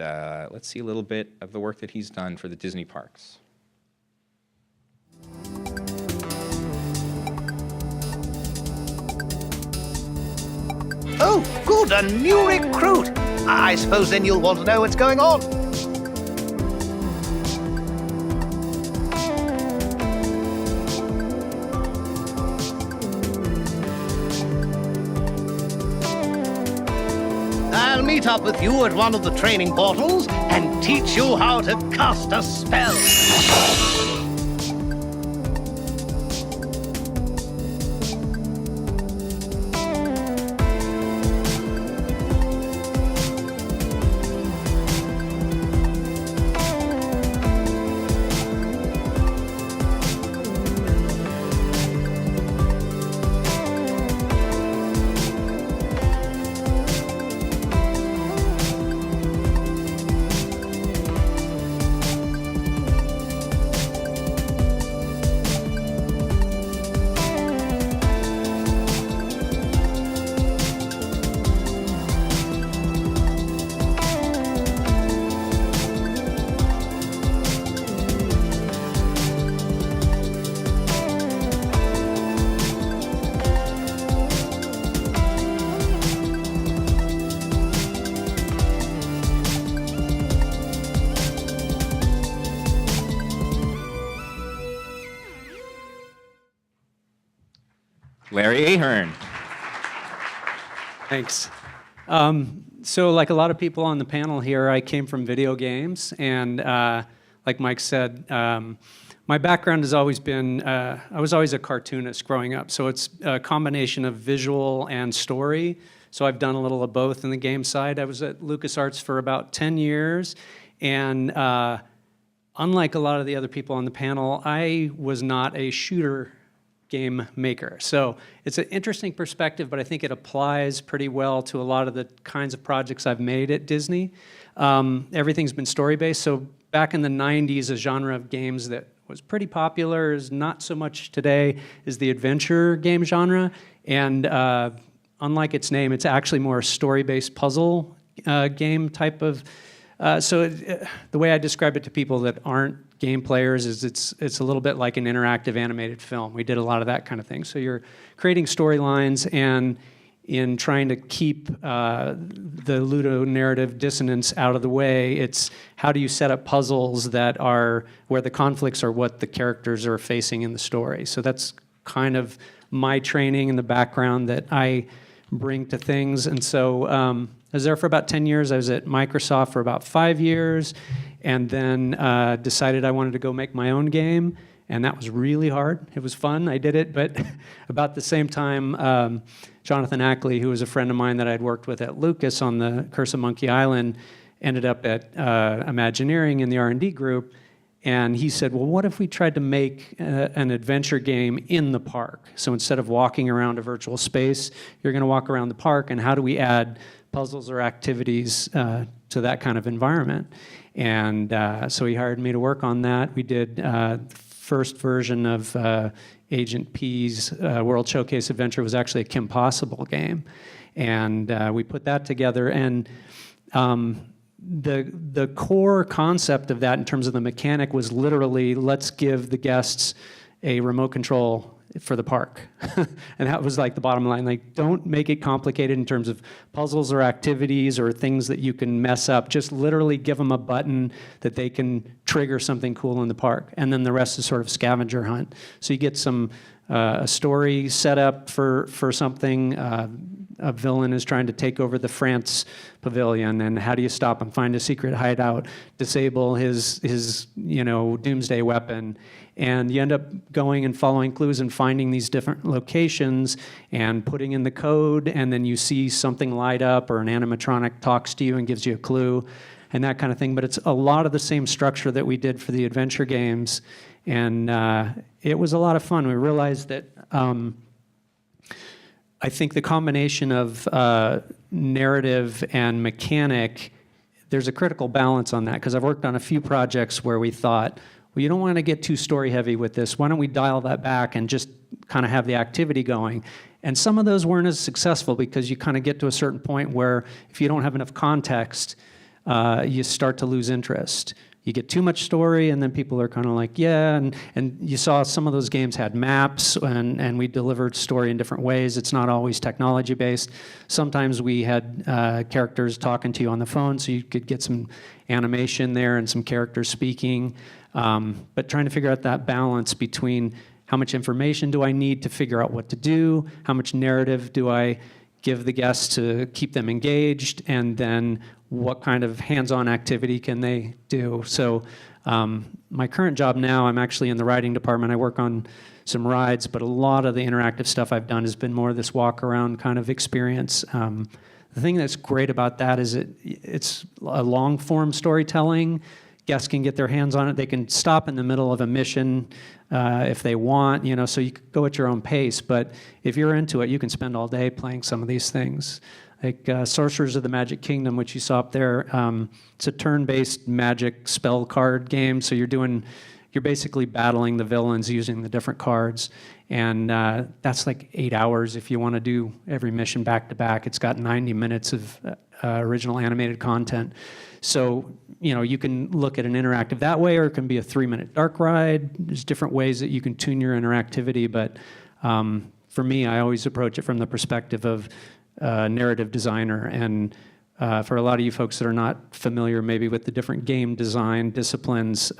B: let's see a little bit of the work that he's done for the Disney parks.
K: Oh, good, a new recruit. I suppose then you'll want to know what's going on. I'll meet up with you at one of the training portals and teach you how to cast a spell.
B: Larry Ahern.
L: Thanks. So like a lot of people on the panel here, I came from video games, and like Mike said, my background has always been, I was always a cartoonist growing up, so it's a combination of visual and story. So I've done a little of both in the game side. I was at LucasArts for about 10 years, and unlike a lot of the other people on the panel, I was not a shooter game maker. So it's an interesting perspective, but I think it applies pretty well to a lot of the kinds of projects I've made at Disney. Everything's been story-based. So back in the 90s, a genre of games that was pretty popular, is not so much today, is the adventure game genre. And unlike its name, it's actually more a story-based puzzle game type of. The way I describe it to people that aren't game players is it's a little bit like an interactive animated film. We did a lot of that kind of thing. So you're creating storylines, and in trying to keep the ludonarrative dissonance out of the way, it's how do you set up puzzles that are where the conflicts are what the characters are facing in the story. So that's kind of my training and the background that I bring to things. And so I was there for about 10 years. I was at Microsoft for about 5 years, and then decided I wanted to go make my own game, and that was really hard. It was fun, I did it, but about the same time, Jonathan Ackley, who was a friend of mine that I'd worked with at Lucas on the Curse of Monkey Island, ended up at Imagineering in the R&D group, and he said, well, what if we tried to make an adventure game in the park? So instead of walking around a virtual space, you're going to walk around the park, and how do we add puzzles or activities to that kind of environment? And so he hired me to work on that. We did the first version of Agent P's World Showcase Adventure was actually a Kim Possible game. And we put that together. And the core concept of that in terms of the mechanic was literally, let's give the guests a remote control for the park. And that was like the bottom line. Like, don't make it complicated in terms of puzzles or activities or things that you can mess up. Just literally give them a button that they can trigger something cool in the park. And then the rest is sort of scavenger hunt. So you get some a story set up for something. A villain is trying to take over the France pavilion, and how do you stop him? Find a secret hideout, disable his doomsday weapon, and you end up going and following clues and finding these different locations and putting in the code, and then you see something light up or an animatronic talks to you and gives you a clue and that kind of thing. But it's a lot of the same structure that we did for the adventure games, and it was a lot of fun. We realized that I think the combination of narrative and mechanic, there's a critical balance on that, because I've worked on a few projects where we thought, well, you don't want to get too story heavy with this. Why don't we dial that back and just kind of have the activity going? And some of those weren't as successful because you kind of get to a certain point where if you don't have enough context, you start to lose interest. You get too much story, and then people are kind of like, yeah, and you saw some of those games had maps, and we delivered story in different ways. It's not always technology-based. Sometimes we had characters talking to you on the phone, so you could get some animation there and some characters speaking. But trying to figure out that balance between how much information do I need to figure out what to do, how much narrative do I give the guests to keep them engaged, and then what kind of hands-on activity can they do. So my current job now, I'm actually in the writing department. I work on some rides, but a lot of the interactive stuff I've done has been more this walk-around kind of experience. The thing that's great about that is it's a long-form storytelling. Guests can get their hands on it. They can stop in the middle of a mission if they want, so you can go at your own pace. But if you're into it, you can spend all day playing some of these things. Like Sorcerers of the Magic Kingdom, which you saw up there, it's a turn-based magic spell card game. So you're basically battling the villains using the different cards. And that's like 8 hours if you want to do every mission back to back. It's got 90 minutes of original animated content. So, you can look at an interactive that way, or it can be a 3-minute dark ride. There's different ways that you can tune your interactivity, but for me, I always approach it from the perspective of narrative designer. And for a lot of you folks that are not familiar maybe with the different game design disciplines,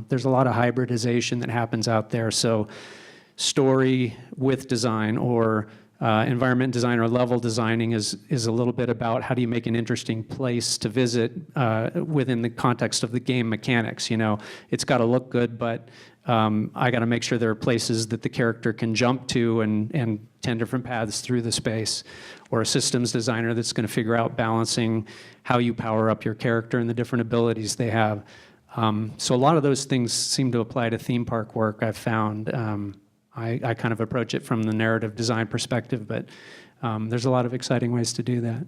L: there's a lot of hybridization that happens out there. So story with design, or environment design or level designing is a little bit about how do you make an interesting place to visit within the context of the game mechanics. You know, it's got to look good, but I got to make sure there are places that the character can jump to and 10 different paths through the space. Or a systems designer that's going to figure out balancing how you power up your character and the different abilities they have. So a lot of those things seem to apply to theme park work, I've found. I kind of approach it from the narrative design perspective, but there's a lot of exciting ways to do that.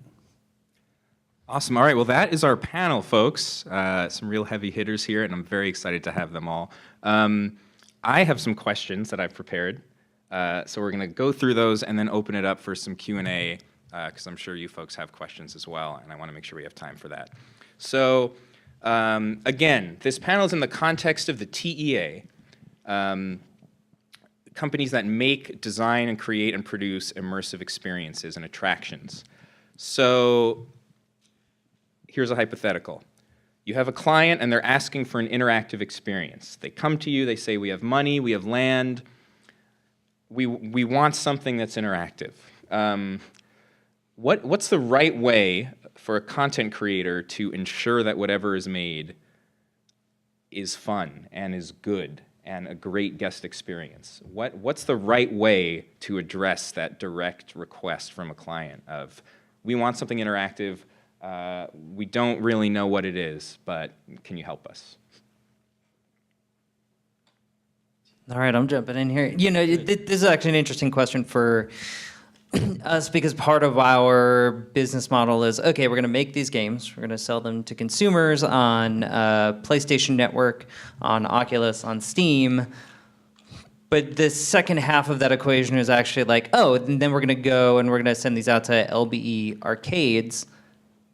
B: Awesome. All right. Well, that is our panel, folks. Some real heavy hitters here, and I'm very excited to have them all. I have some questions that I've prepared. So we're going to go through those and then open it up for some Q&A, because I'm sure you folks have questions as well, and I want to make sure we have time for that. So again, this panel is in the context of the TEA. Companies that make, design, and create and produce immersive experiences and attractions. So here's a hypothetical. You have a client and they're asking for an interactive experience. They come to you, they say, we have money, we have land, we want something that's interactive. What's the right way for a content creator to ensure that whatever is made is fun and is good and a great guest experience? What's the right way to address that direct request from a client of, we want something interactive, we don't really know what it is, but can you help us?
H: All right, I'm jumping in here. You know, this is actually an interesting question for us, because part of our business model is, okay, we're going to make these games, we're going to sell them to consumers on PlayStation Network, on Oculus, on Steam, but the second half of that equation is actually like, oh, and then we're going to go and we're going to send these out to LBE arcades,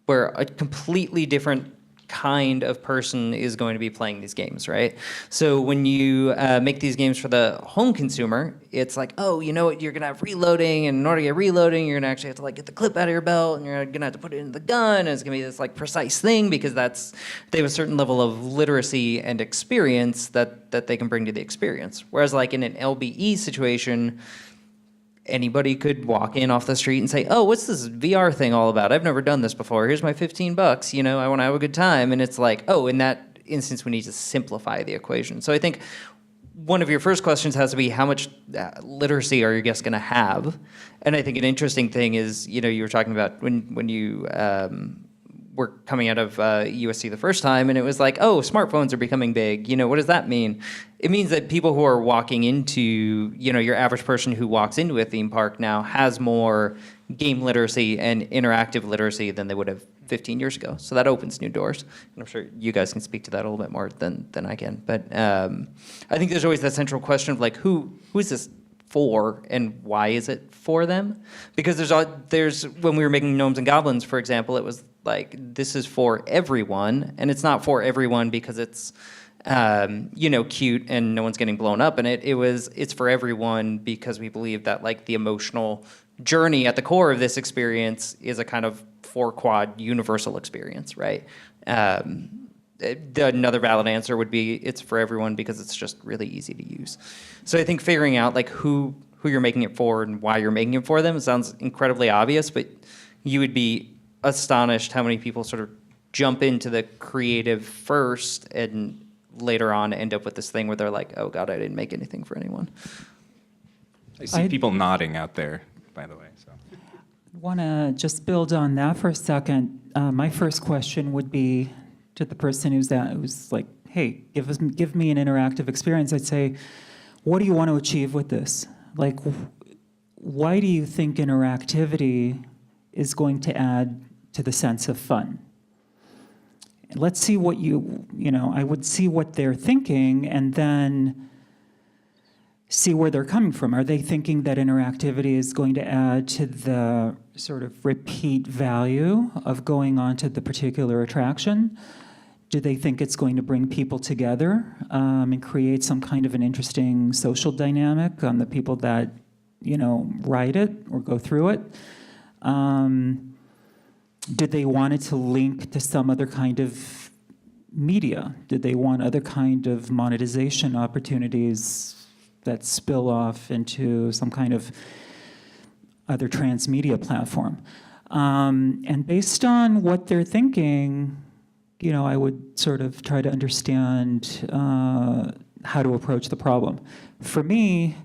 H: where a completely different kind of person is going to be playing these games, right? So when you make these games for the home consumer, it's like, oh, you know what, you're gonna have reloading, and in order to get reloading, you're gonna actually have to like get the clip out of your belt, and you're gonna have to put it in the gun, and it's gonna be this like precise thing, because they have a certain level of literacy and experience that they can bring to the experience. Whereas like in an LBE situation, anybody could walk in off the street and say, oh, what's this VR thing all about? I've never done this before. Here's my $15. You know, I want to have a good time. And it's like, oh, in that instance, we need to simplify the equation. So I think one of your first questions has to be, how much literacy are your guests going to have? And I think an interesting thing is, you know, you were talking about when you were coming out of USC the first time, and it was like, oh, smartphones are becoming big. You know, what does that mean? It means that people who are walking into, you know, your average person who walks into a theme park now has more game literacy and interactive literacy than they would have 15 years ago. So that opens new doors. And I'm sure you guys can speak to that a little bit more than I can. But I think there's always that central question of like, who is this for, and why is it for them? Because there's when we were making Gnomes and Goblins, for example, it was like, this is for everyone, and it's not for everyone because it's you know, cute and no one's getting blown up in it. It's for everyone because we believe that like the emotional journey at the core of this experience is a kind of 4-quad universal experience, right? Another valid answer would be it's for everyone because it's just really easy to use. So I think figuring out like who you're making it for and why you're making it for them, it sounds incredibly obvious, but you would be astonished how many people sort of jump into the creative first and later on end up with this thing where they're like, oh God, I didn't make anything for anyone.
B: I see people nodding out there, by the way. So.
D: I want to just build on that for a second. My first question would be to the person who's like, hey, give me an interactive experience. I'd say, what do you want to achieve with this? Like, why do you think interactivity is going to add to the sense of fun? Let's see what I would see what they're thinking and then see where they're coming from. Are they thinking that interactivity is going to add to the sort of repeat value of going on to the particular attraction? Do they think it's going to bring people together and create some kind of an interesting social dynamic on the people that, ride it or go through it? Did they want it to link to some other kind of media? Did they want other kind of monetization opportunities that spill off into some kind of other transmedia platform. And based on what they're thinking, I would sort of try to understand how to approach the problem. For me,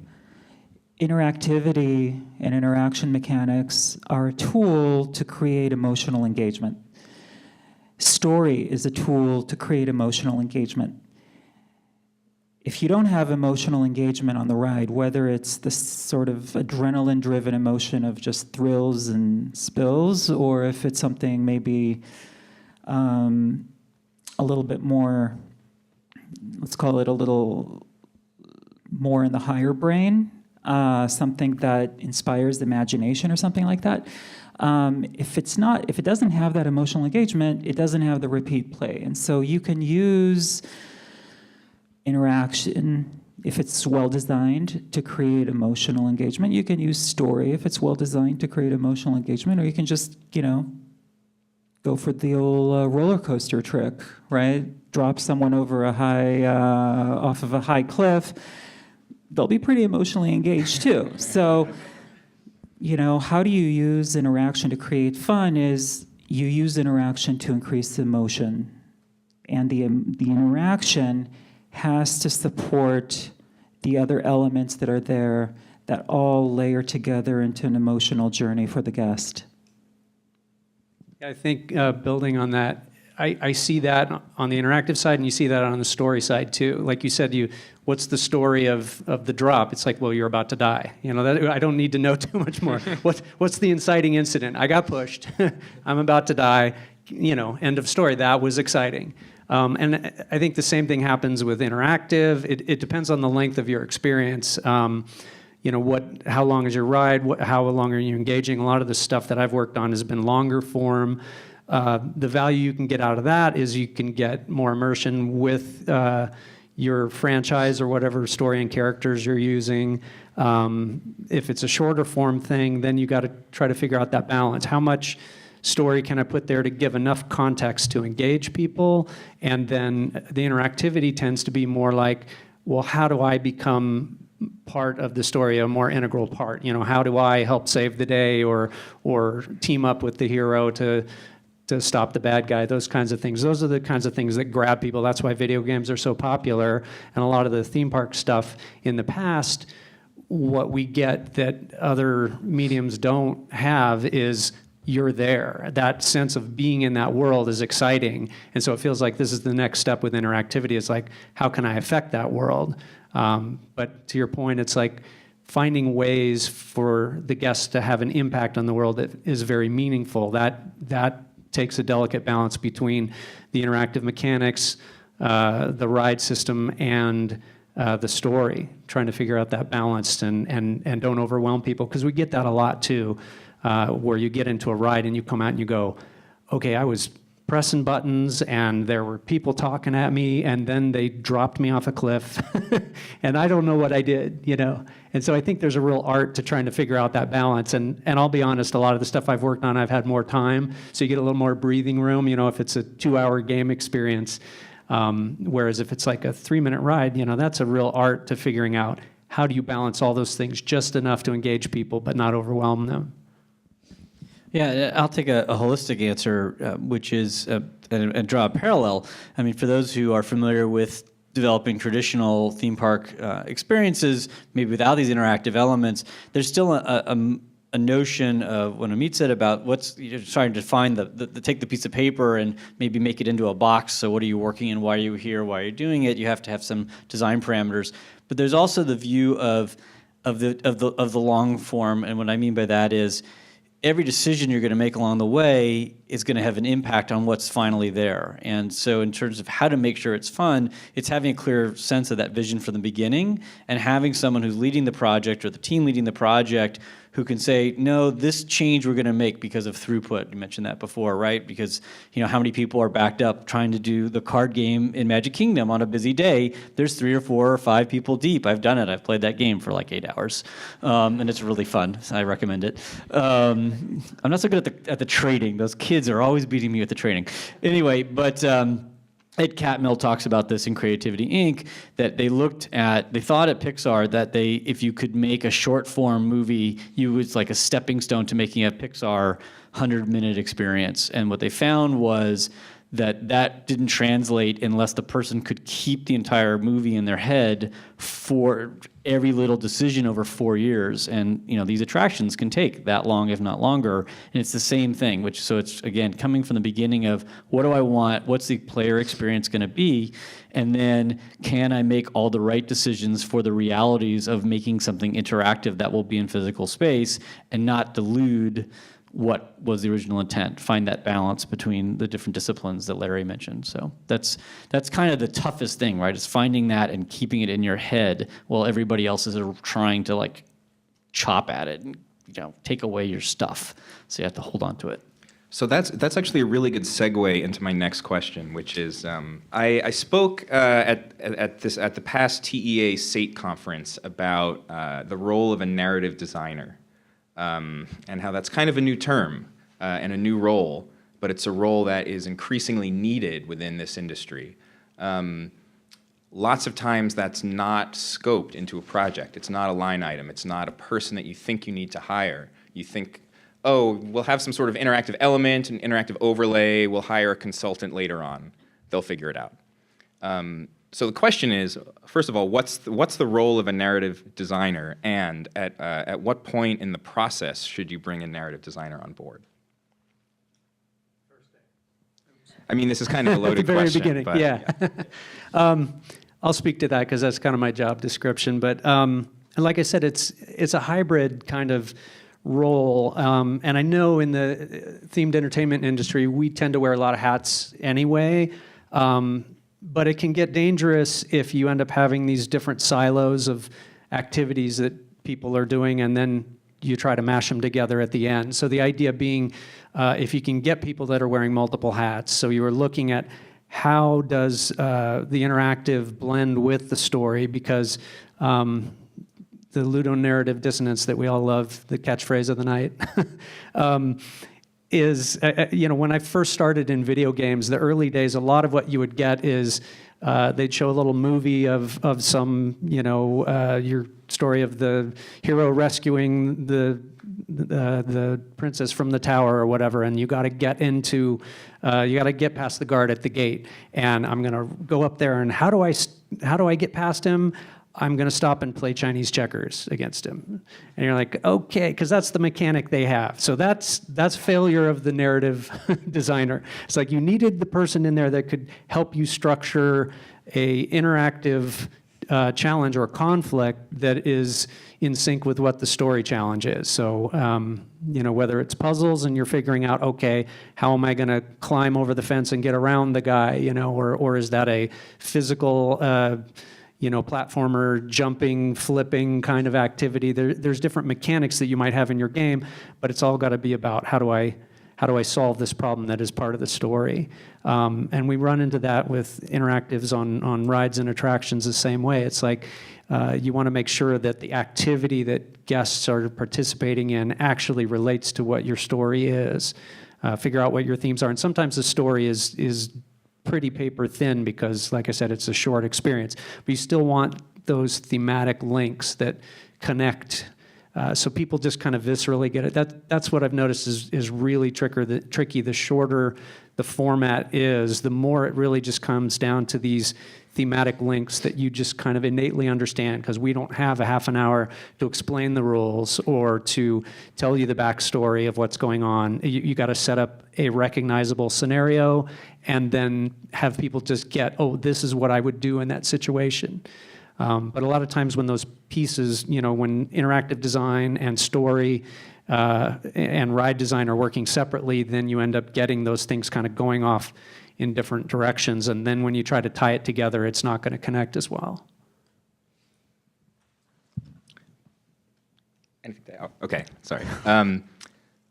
D: interactivity and interaction mechanics are a tool to create emotional engagement. Story is a tool to create emotional engagement. If you don't have emotional engagement on the ride, whether it's the sort of adrenaline-driven emotion of just thrills and spills, or if it's something maybe a little bit more, let's call it a little more in the higher brain, something that inspires the imagination or something like that. If it doesn't have that emotional engagement, it doesn't have the repeat play. And so you can use interaction, if it's well-designed, to create emotional engagement. You can use story if it's well-designed to create emotional engagement, or you can just, go for the old roller coaster trick, right? Drop someone over off of a high cliff. They'll be pretty emotionally engaged too. So, how do you use interaction to create fun is you use interaction to increase emotion. And the interaction has to support the other elements that are there that all layer together into an emotional journey for the guest.
L: I think building on that, I see that on the interactive side, and you see that on the story side too. Like you said, what's the story of the drop? It's like, well, you're about to die. I don't need to know too much more. What's the inciting incident? I got pushed. I'm about to die. End of story. That was exciting. And I think the same thing happens with interactive. It depends on the length of your experience. How long is your ride? How long are you engaging? A lot of the stuff that I've worked on has been longer form. The value you can get out of that is you can get more immersion with your franchise or whatever story and characters you're using. If it's a shorter form thing, then you got to try to figure out that balance. How much story can I put there to give enough context to engage people? And then the interactivity tends to be more like, well, how do I become part of the story, a more integral part? How do I help save the day or team up with the hero to stop the bad guy? Those kinds of things. Those are the kinds of things that grab people. That's why video games are so popular. And a lot of the theme park stuff in the past, what we get that other mediums don't have is you're there. That sense of being in that world is exciting. And so it feels like this is the next step with interactivity. It's like, how can I affect that world? But to your point, it's like finding ways for the guests to have an impact on the world that is very meaningful. That takes a delicate balance between the interactive mechanics, the ride system, and the story, trying to figure out that balance and don't overwhelm people, because we get that a lot too. Where you get into a ride and you come out and you go, okay, I was pressing buttons and there were people talking at me and then they dropped me off a cliff and I don't know what I did, And so I think there's a real art to trying to figure out that balance. And I'll be honest, a lot of the stuff I've worked on, I've had more time, so you get a little more breathing room, if it's a 2-hour game experience. Whereas if it's like a 3-minute ride, that's a real art to figuring out how do you balance all those things just enough to engage people but not overwhelm them.
I: Yeah, I'll take a holistic answer, which is, and draw a parallel. I mean, for those who are familiar with developing traditional theme park experiences, maybe without these interactive elements, there's still a notion of what Amit said about you're trying to find take the piece of paper and maybe make it into a box. So what are you working in? Why are you here? Why are you doing it? You have to have some design parameters. But there's also the view of the long form, and what I mean by that is, every decision you're going to make along the way is going to have an impact on what's finally there. And so in terms of how to make sure it's fun, it's having a clear sense of that vision from the beginning and having someone who's leading the project or the team leading the project who can say, no, this change we're going to make because of throughput. You mentioned that before, right? Because how many people are backed up trying to do the card game in Magic Kingdom on a busy day? There's 3 or 4 or 5 people deep. I've done it. I've played that game for like 8 hours. And it's really fun. So I recommend it. I'm not so good at the trading. Those kids are always beating me at the trading. Anyway, but Ed Catmull talks about this in Creativity Inc. That they thought at Pixar that if you could make a short form movie, it's like a stepping stone to making a Pixar 100-minute experience. And what they found was that didn't translate unless the person could keep the entire movie in their head for every little decision over 4 years. And these attractions can take that long, if not longer. And it's the same thing, so it's, again, coming from the beginning of what do I want, what's the player experience going to be, and then can I make all the right decisions for the realities of making something interactive that will be in physical space and not delude what was the original intent, find that balance between the different disciplines that Larry mentioned. So that's kind of the toughest thing, right? Is finding that and keeping it in your head while everybody else is trying to like chop at it and take away your stuff. So you have to hold on to it.
B: So that's actually a really good segue into my next question, which is I spoke at the past TEA SATE conference about the role of a narrative designer. And how that's kind of a new term and a new role, but it's a role that is increasingly needed within this industry. Lots of times that's not scoped into a project. It's not a line item. It's not a person that you think you need to hire. You think, oh, we'll have some sort of interactive element, an interactive overlay, we'll hire a consultant later on. They'll figure it out. So the question is, first of all, what's the role of a narrative designer, and at what point in the process should you bring a narrative designer on board? I mean, this is kind of a loaded question.
L: At the very beginning,
B: but,
L: yeah. I'll speak to that because that's kind of my job description. But and like I said, it's a hybrid kind of role. And I know in the themed entertainment industry, we tend to wear a lot of hats anyway. But it can get dangerous if you end up having these different silos of activities that people are doing, and then you try to mash them together at the end. So the idea being, if you can get people that are wearing multiple hats, so you are looking at how does the interactive blend with the story, because the ludonarrative dissonance that we all love, the catchphrase of the night, is, when I first started in video games, the early days, a lot of what you would get is they'd show a little movie of some, your story of the hero rescuing the princess from the tower or whatever, and you got to get past the guard at the gate, and I'm gonna go up there, and how do I get past him? I'm going to stop and play Chinese checkers against him. And you're like, okay, because that's the mechanic they have. So that's failure of the narrative designer. It's like you needed the person in there that could help you structure a interactive challenge or conflict that is in sync with what the story challenge is. So, whether it's puzzles and you're figuring out, okay, how am I going to climb over the fence and get around the guy, or is that a physical platformer, jumping, flipping kind of activity. There's different mechanics that you might have in your game, but it's all got to be about how do I solve this problem that is part of the story. And we run into that with interactives on rides and attractions the same way. It's like you want to make sure that the activity that guests are participating in actually relates to what your story is. Figure out what your themes are. And sometimes the story is pretty paper thin because, like I said, it's a short experience. But you still want those thematic links that connect, so people just kind of viscerally get it. That's what I've noticed is really tricky. The shorter the format is, the more it really just comes down to these thematic links that you just kind of innately understand, because we don't have a half an hour to explain the rules or to tell you the backstory of what's going on. You got to set up a recognizable scenario and then have people just get, oh, this is what I would do in that situation. But a lot of times when those pieces, when interactive design and story and ride design are working separately, then you end up getting those things kind of going off in different directions. And then when you try to tie it together, it's not going to connect as well.
B: Okay, sorry.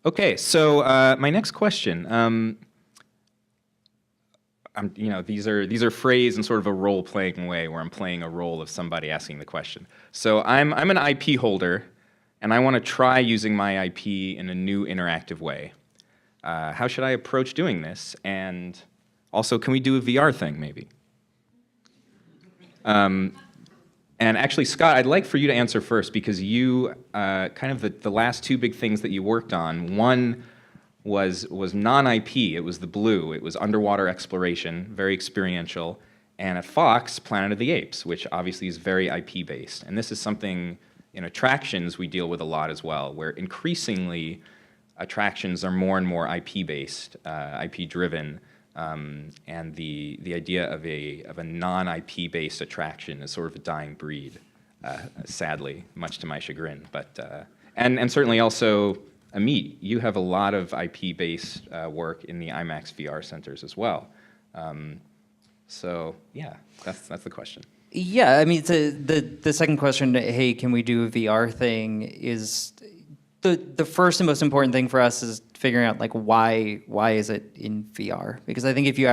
B: Okay, so my next question. These are phrased in sort of a role-playing way, where I'm playing a role of somebody asking the question. So I'm an IP holder, and I want to try using my IP in a new interactive way. How should I approach doing this? And Also, can we do a VR thing, maybe? And actually, Scott, I'd like for you to answer first, because you, kind of the last two big things that you worked on, one was non-IP, it was the blue, it was underwater exploration, very experiential, and at Fox, Planet of the Apes, which obviously is very IP-based. And this is something in attractions we deal with a lot as well, where increasingly attractions are more and more IP-based, IP-driven, and the idea of a non-IP based attraction is sort of a dying breed, sadly, much to my chagrin. But and certainly also, Amit, you have a lot of IP based work in the Imax VR centers as well. So yeah, that's the question.
H: Yeah, I mean, the second question, hey, can we do a VR thing, is the first and most important thing for us is figuring out like why is it in VR? Because I think if you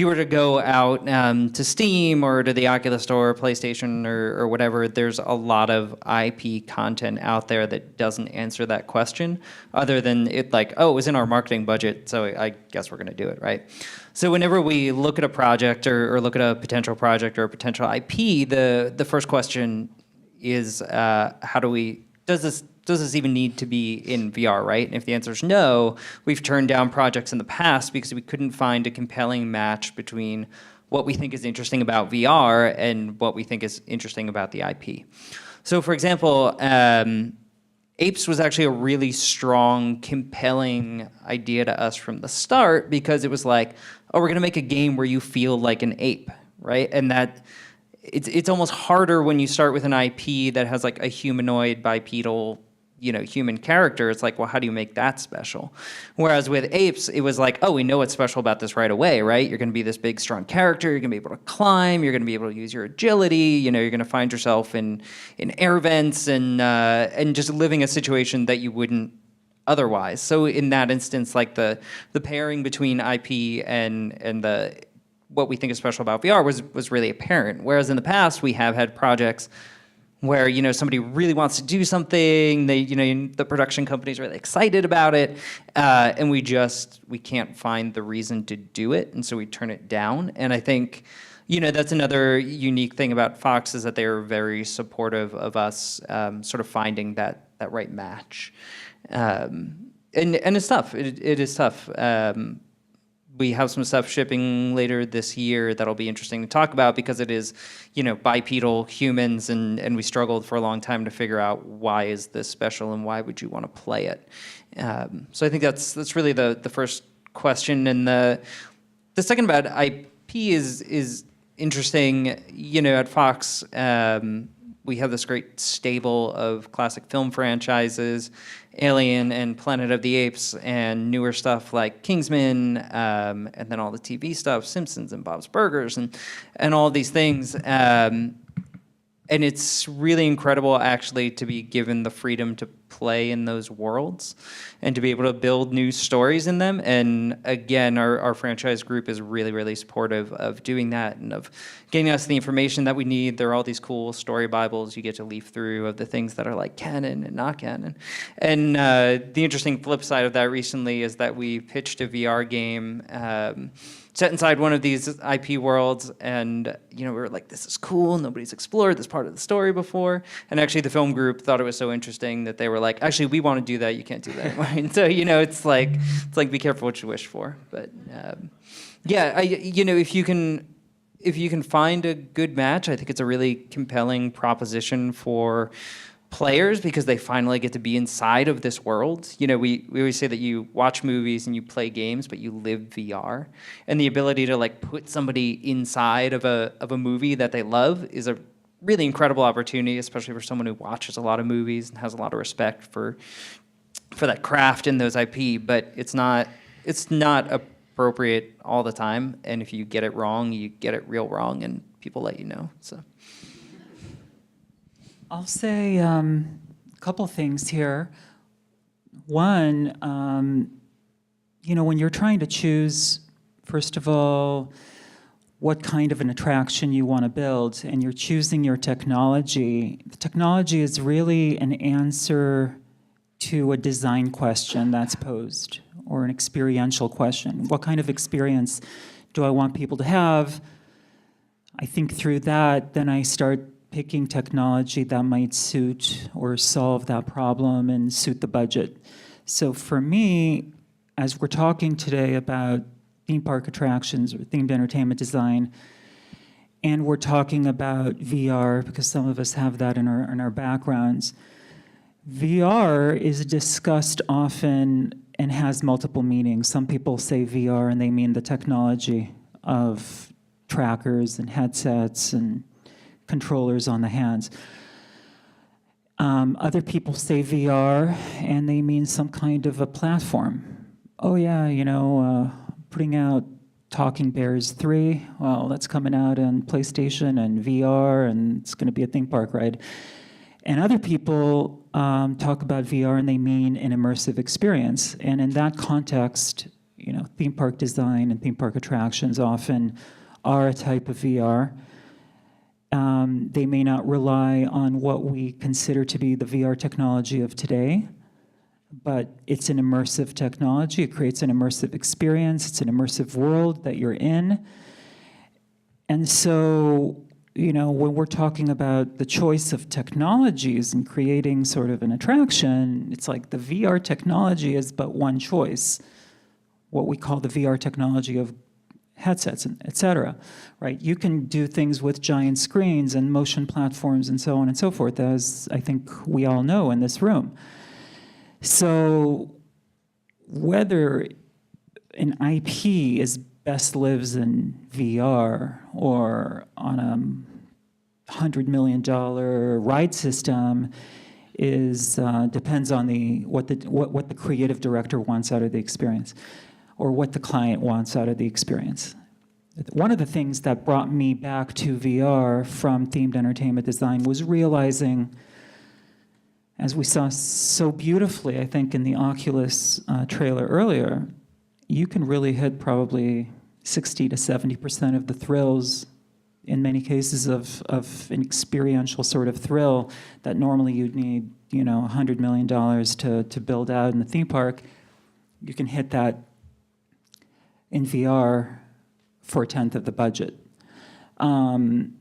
H: were to go out to Steam or to the Oculus Store or PlayStation or whatever, there's a lot of IP content out there that doesn't answer that question, other than it like, oh, it was in our marketing budget, so I guess we're going to do it, right? So whenever we look at a project or look at a potential project or a potential IP, the first question is does this even need to be in VR, right? And if the answer is no, we've turned down projects in the past because we couldn't find a compelling match between what we think is interesting about VR and what we think is interesting about the IP. So for example, Apes was actually a really strong, compelling idea to us from the start, because it was like, oh, we're gonna make a game where you feel like an ape, right? And that it's almost harder when you start with an IP that has like a humanoid, bipedal, human character. It's like, well, how do you make that special? Whereas with Apes, it was like, oh, we know what's special about this right away, right? You're going to be this big, strong character. You're going to be able to climb. You're going to be able to use your agility. You're going to find yourself in air vents and just living a situation that you wouldn't otherwise. So in that instance, like the pairing between IP and what we think is special about VR was really apparent. Whereas in the past, we have had projects where somebody really wants to do something, the production company's really excited about it, and we can't find the reason to do it, and so we turn it down. And I think that's another unique thing about Fox, is that they are very supportive of us sort of finding that right match, and it's tough. It is tough. We have some stuff shipping later this year that'll be interesting to talk about, because it is, bipedal humans, and we struggled for a long time to figure out why is this special and why would you want to play it. So I think that's really the first question, and the second about IP is interesting. At Fox, we have this great stable of classic film franchises, Alien and Planet of the Apes, and newer stuff like Kingsman, and then all the TV stuff, Simpsons and Bob's Burgers, and all of these things. And it's really incredible, actually, to be given the freedom to play in those worlds and to be able to build new stories in them. And again, our franchise group is really, really supportive of doing that and of getting us the information that we need. There are all these cool story bibles you get to leaf through of the things that are like canon and not canon. And the interesting flip side of that recently is that we pitched a VR game set inside one of these IP worlds, and we were like, this is cool, nobody's explored this part of the story before. And actually the film group thought it was so interesting that they were like, actually, we want to do that, you can't do that. And so it's like be careful what you wish for. But if you can find a good match, I think it's a really compelling proposition for players, because they finally get to be inside of this world. We always say that you watch movies and you play games, but you live VR. And the ability to like put somebody inside of a movie that they love is a really incredible opportunity, especially for someone who watches a lot of movies and has a lot of respect for that craft and those IP. But it's not appropriate all the time. And if you get it wrong, you get it real wrong, and people let you know. So
D: I'll say a couple things here. One, when you're trying to choose, first of all, what kind of an attraction you want to build, and you're choosing your technology, the technology is really an answer to a design question that's posed, or an experiential question. What kind of experience do I want people to have? I think through that, then I start picking technology that might suit or solve that problem and suit the budget. So for me, as we're talking today about theme park attractions or themed entertainment design, and we're talking about VR, because some of us have that in our backgrounds, VR is discussed often and has multiple meanings. Some people say VR and they mean the technology of trackers and headsets and controllers on the hands. Other people say VR and they mean some kind of a platform. Oh yeah, putting out Talking Bears 3, well, that's coming out on PlayStation and VR, and it's going to be a theme park ride. And other people talk about VR and they mean an immersive experience. And in that context, theme park design and theme park attractions often are a type of VR. They may not rely on what we consider to be the VR technology of today, but it's an immersive technology. It creates an immersive experience. It's an immersive world that you're in. And so, when we're talking about the choice of technologies and creating sort of an attraction, it's like the VR technology is but one choice, what we call the VR technology of headsets, et cetera, right? You can do things with giant screens and motion platforms and so on and so forth, as I think we all know in this room. So whether an IP is best lives in VR or on a $100 million ride system depends on what the creative director wants out of the experience, or what the client wants out of the experience. One of the things that brought me back to VR from themed entertainment design was realizing, as we saw so beautifully, I think, in the Oculus trailer earlier, you can really hit probably 60 to 70% of the thrills, in many cases of an experiential sort of thrill that normally you'd need, $100 million to build out in the theme park. You can hit that in VR for a tenth of the budget. And,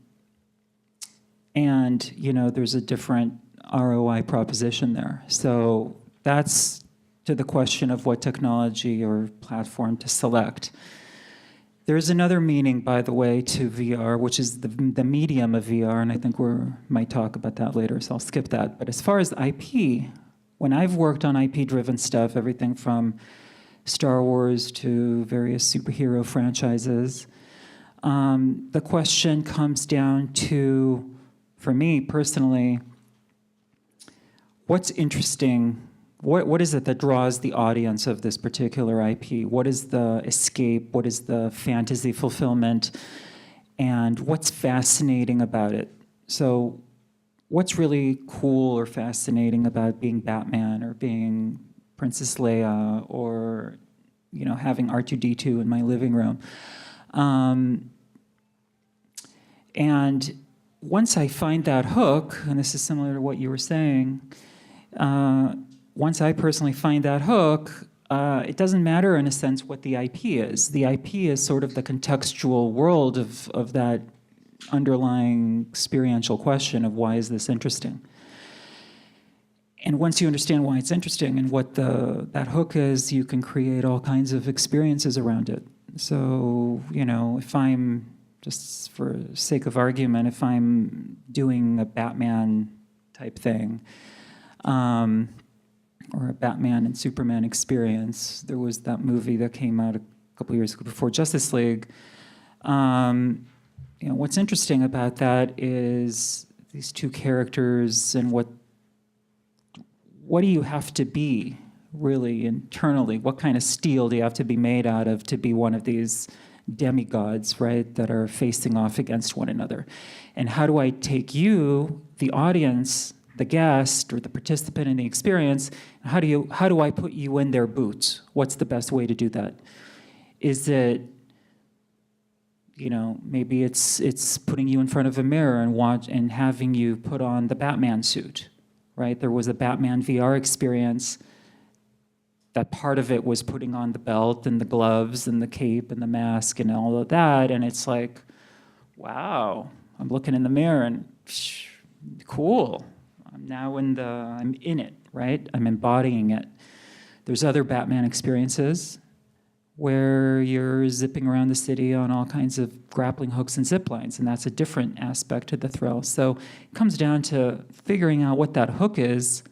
D: there's a different ROI proposition there. So that's to the question of what technology or platform to select. There's another meaning, by the way, to VR, which is the medium of VR, and I think we might talk about that later, so I'll skip that. But as far as IP, when I've worked on IP-driven stuff, everything from Star Wars to various superhero franchises, the question comes down to, for me personally, what's interesting? What is it that draws the audience of this particular IP? What is the escape? What is the fantasy fulfillment? And what's fascinating about it? So what's really cool or fascinating about being Batman or being Princess Leia or, having R2-D2 in my living room? And once I find that hook, and this is similar to what you were saying, once I personally find that hook, it doesn't matter in a sense what the IP is. The IP is sort of the contextual world of that underlying experiential question of why is this interesting. And once you understand why it's interesting and what that hook is, you can create all kinds of experiences around it. So, if I'm, just for sake of argument, if I'm doing a Batman type thing, or a Batman and Superman experience. There was that movie that came out a couple years ago before Justice League. What's interesting about that is these two characters and what do you have to be really internally? What kind of steel do you have to be made out of to be one of these demigods, right, that are facing off against one another? And how do I take you, the audience, the guest or the participant in the experience, how do I put you in their boots? What's the best way to do that? Is it, maybe it's putting you in front of a mirror and having you put on the Batman suit, right? There was a Batman VR experience that part of it was putting on the belt and the gloves and the cape and the mask and all of that. And it's like, wow, I'm looking in the mirror and cool. I'm in it, right? I'm embodying it. There's other Batman experiences where you're zipping around the city on all kinds of grappling hooks and zip lines, and that's a different aspect to the thrill. So it comes down to figuring out what that hook is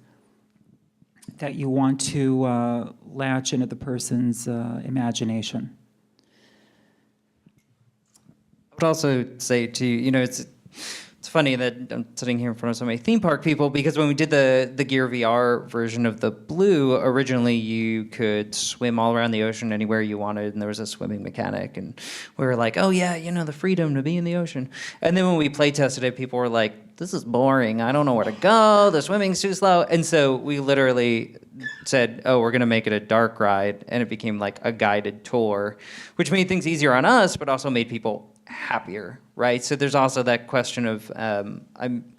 D: that you want to latch into the person's imagination.
H: I would also say too, it's funny that I'm sitting here in front of so many theme park people, because when we did the Gear VR version of the Blue, originally you could swim all around the ocean anywhere you wanted, and there was a swimming mechanic, and we were like, oh yeah, the freedom to be in the ocean. And then when we play tested it, people were like, this is boring, I don't know where to go, the swimming's too slow. And so we literally said, oh, we're gonna make it a dark ride, and it became like a guided tour, which made things easier on us, but also made people happier, right? So there's also that question of I'm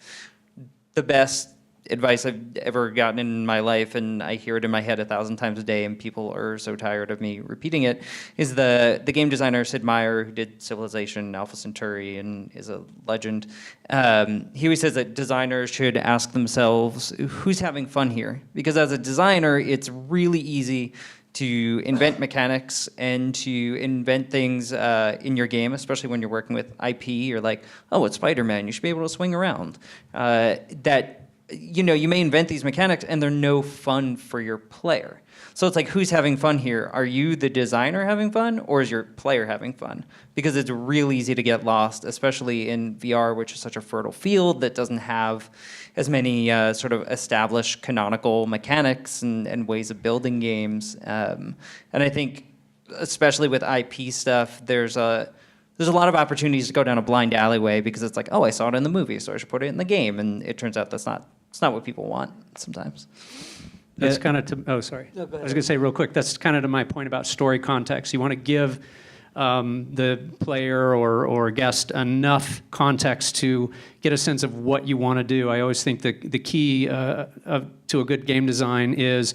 H: the best advice I've ever gotten in my life, and I hear it in my head 1,000 times a day, and people are so tired of me repeating it, is the game designer Sid Meier, who did Civilization, Alpha Centauri, and is a legend. He always says that designers should ask themselves, who's having fun here? Because as a designer, it's really easy to invent mechanics and to invent things in your game, especially when you're working with IP. You're like, oh, it's Spider-Man, you should be able to swing around. You may invent these mechanics and they're no fun for your player. So it's like, who's having fun here? Are you the designer having fun, or is your player having fun? Because it's real easy to get lost, especially in VR, which is such a fertile field that doesn't have as many sort of established canonical mechanics and ways of building games. And I think, especially with IP stuff, there's a lot of opportunities to go down a blind alleyway, because it's like, oh, I saw it in the movie, so I should put it in the game. And it turns out it's not what people want sometimes.
L: That's kind of to, oh, sorry. I was going to say real quick, that's kind of to my point about story context. You want to give the player or guest enough context to get a sense of what you want to do. I always think that the key to a good game design is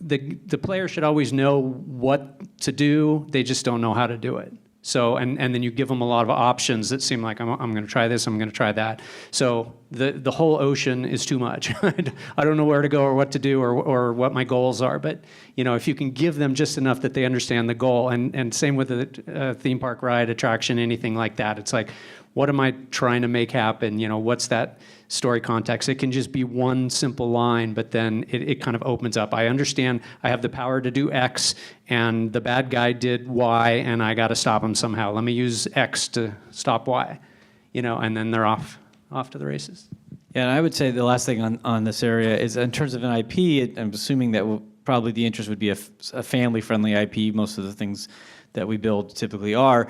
L: the player should always know what to do, they just don't know how to do it. So, and then you give them a lot of options that seem like, I'm going to try this, I'm going to try that. So the whole ocean is too much. I don't know where to go or what to do or what my goals are. But if you can give them just enough that they understand the goal, and same with a theme park ride, attraction, anything like that. It's like, what am I trying to make happen? What's that story context? It can just be one simple line, but then it kind of opens up. I understand I have the power to do X, and the bad guy did Y, and I got to stop him somehow. Let me use X to stop Y, and then they're off to the races.
I: Yeah, and I would say the last thing on this area is, in terms of an IP, I'm assuming that probably the interest would be a family-friendly IP. Most of the things that we build typically are.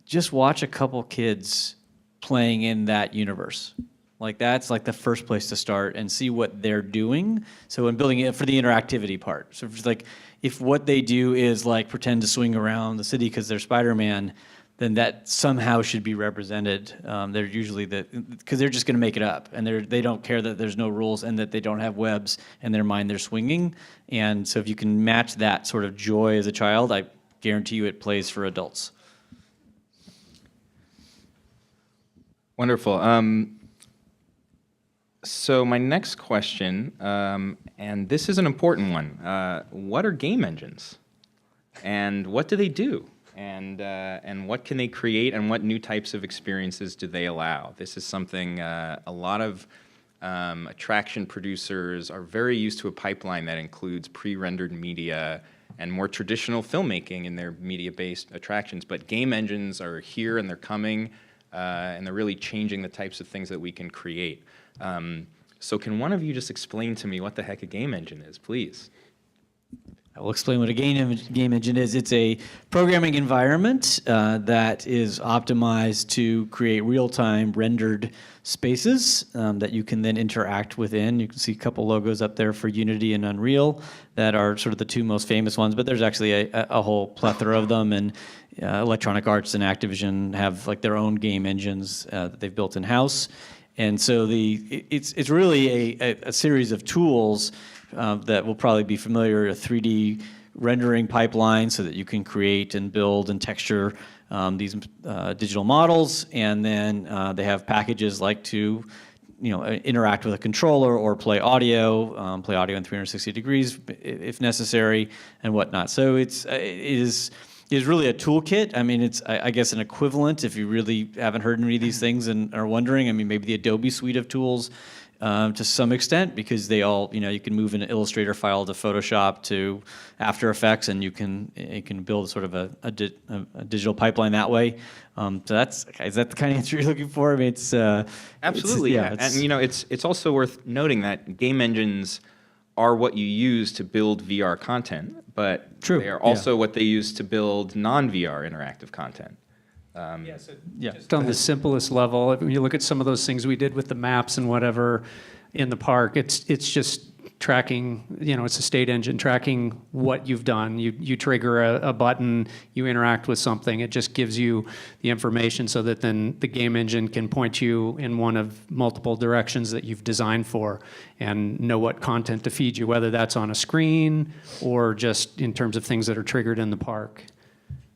I: Just watch a couple kids playing in that universe. Like, that's like the first place to start, and see what they're doing. So when building it for the interactivity part, so it's like, if what they do is like pretend to swing around the city because they're Spider-Man, then that somehow should be represented. They're usually because they're just going to make it up, and they don't care that there's no rules and that they don't have webs in their mind. They're swinging, and so if you can match that sort of joy as a child, I guarantee you it plays for adults.
B: Wonderful. So my next question, and this is an important one. What are game engines? And what do they do? And what can they create, and what new types of experiences do they allow? This is something a lot of attraction producers are very used to, a pipeline that includes pre-rendered media and more traditional filmmaking in their media-based attractions. But game engines are here, and they're coming, and they're really changing the types of things that we can create. So can one of you just explain to me what the heck a game engine is, please?
I: I will explain what a game engine is. It's a programming environment that is optimized to create real-time rendered spaces that you can then interact within. You can see a couple logos up there for Unity and Unreal that are sort of the two most famous ones, but there's actually a whole plethora of them, and Electronic Arts and Activision have like their own game engines that they've built in-house. And so it's really a series of tools that will probably be familiar, a 3D rendering pipeline so that you can create and build and texture these digital models. And then they have packages like to interact with a controller or play audio in 360 degrees if necessary and whatnot. So it is really a toolkit. I mean, it's, I guess, an equivalent if you really haven't heard any of these things and are wondering. I mean, maybe the Adobe suite of tools to some extent, because they all, you can move an Illustrator file to Photoshop to After Effects, and you can build sort of a digital pipeline that way. So is that the kind of answer you're looking for? I mean, it's
B: absolutely, yeah. And it's also worth noting that game engines are what you use to build VR content, but they are also what they use to build non-VR interactive content.
L: Just on the simplest level, when you look at some of those things we did with the maps and whatever in the park, it's just tracking, it's a state engine tracking what you've done. You trigger a button, you interact with something, it just gives you the information so that then the game engine can point you in one of multiple directions that you've designed for and know what content to feed you, whether that's on a screen or just in terms of things that are triggered in the park.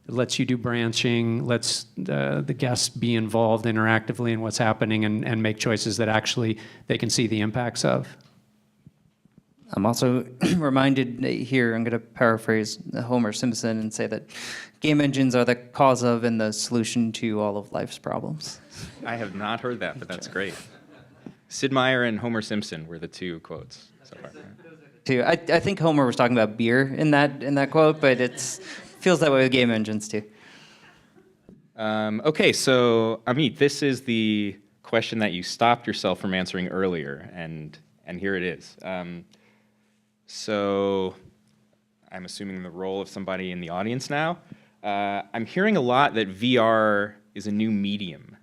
L: It lets you do branching, lets the guests be involved interactively in what's happening and make choices that actually they can see the impacts of.
H: I'm also reminded here, I'm going to paraphrase Homer Simpson and say that game engines are the cause of and the solution to all of life's problems.
B: I have not heard that, but that's great. Sid Meier and Homer Simpson were the two quotes so far.
H: I think Homer was talking about beer in that quote, but it feels that way with game engines too.
B: Okay, so Amit, this is the question that you stopped yourself from answering earlier, and here it is. So I'm assuming the role of somebody in the audience now. I'm hearing a lot that VR is a new medium.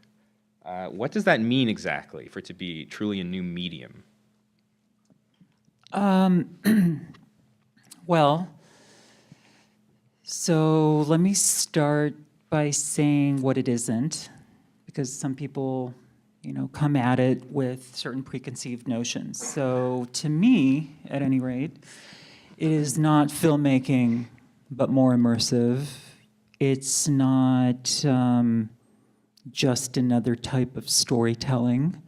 B: What does that mean exactly, for it to be truly a new medium?
D: Well, so let me start by saying what it isn't, because some people, come at it with certain preconceived notions. So to me, at any rate, it is not filmmaking, but more immersive. It's not just another type of storytelling.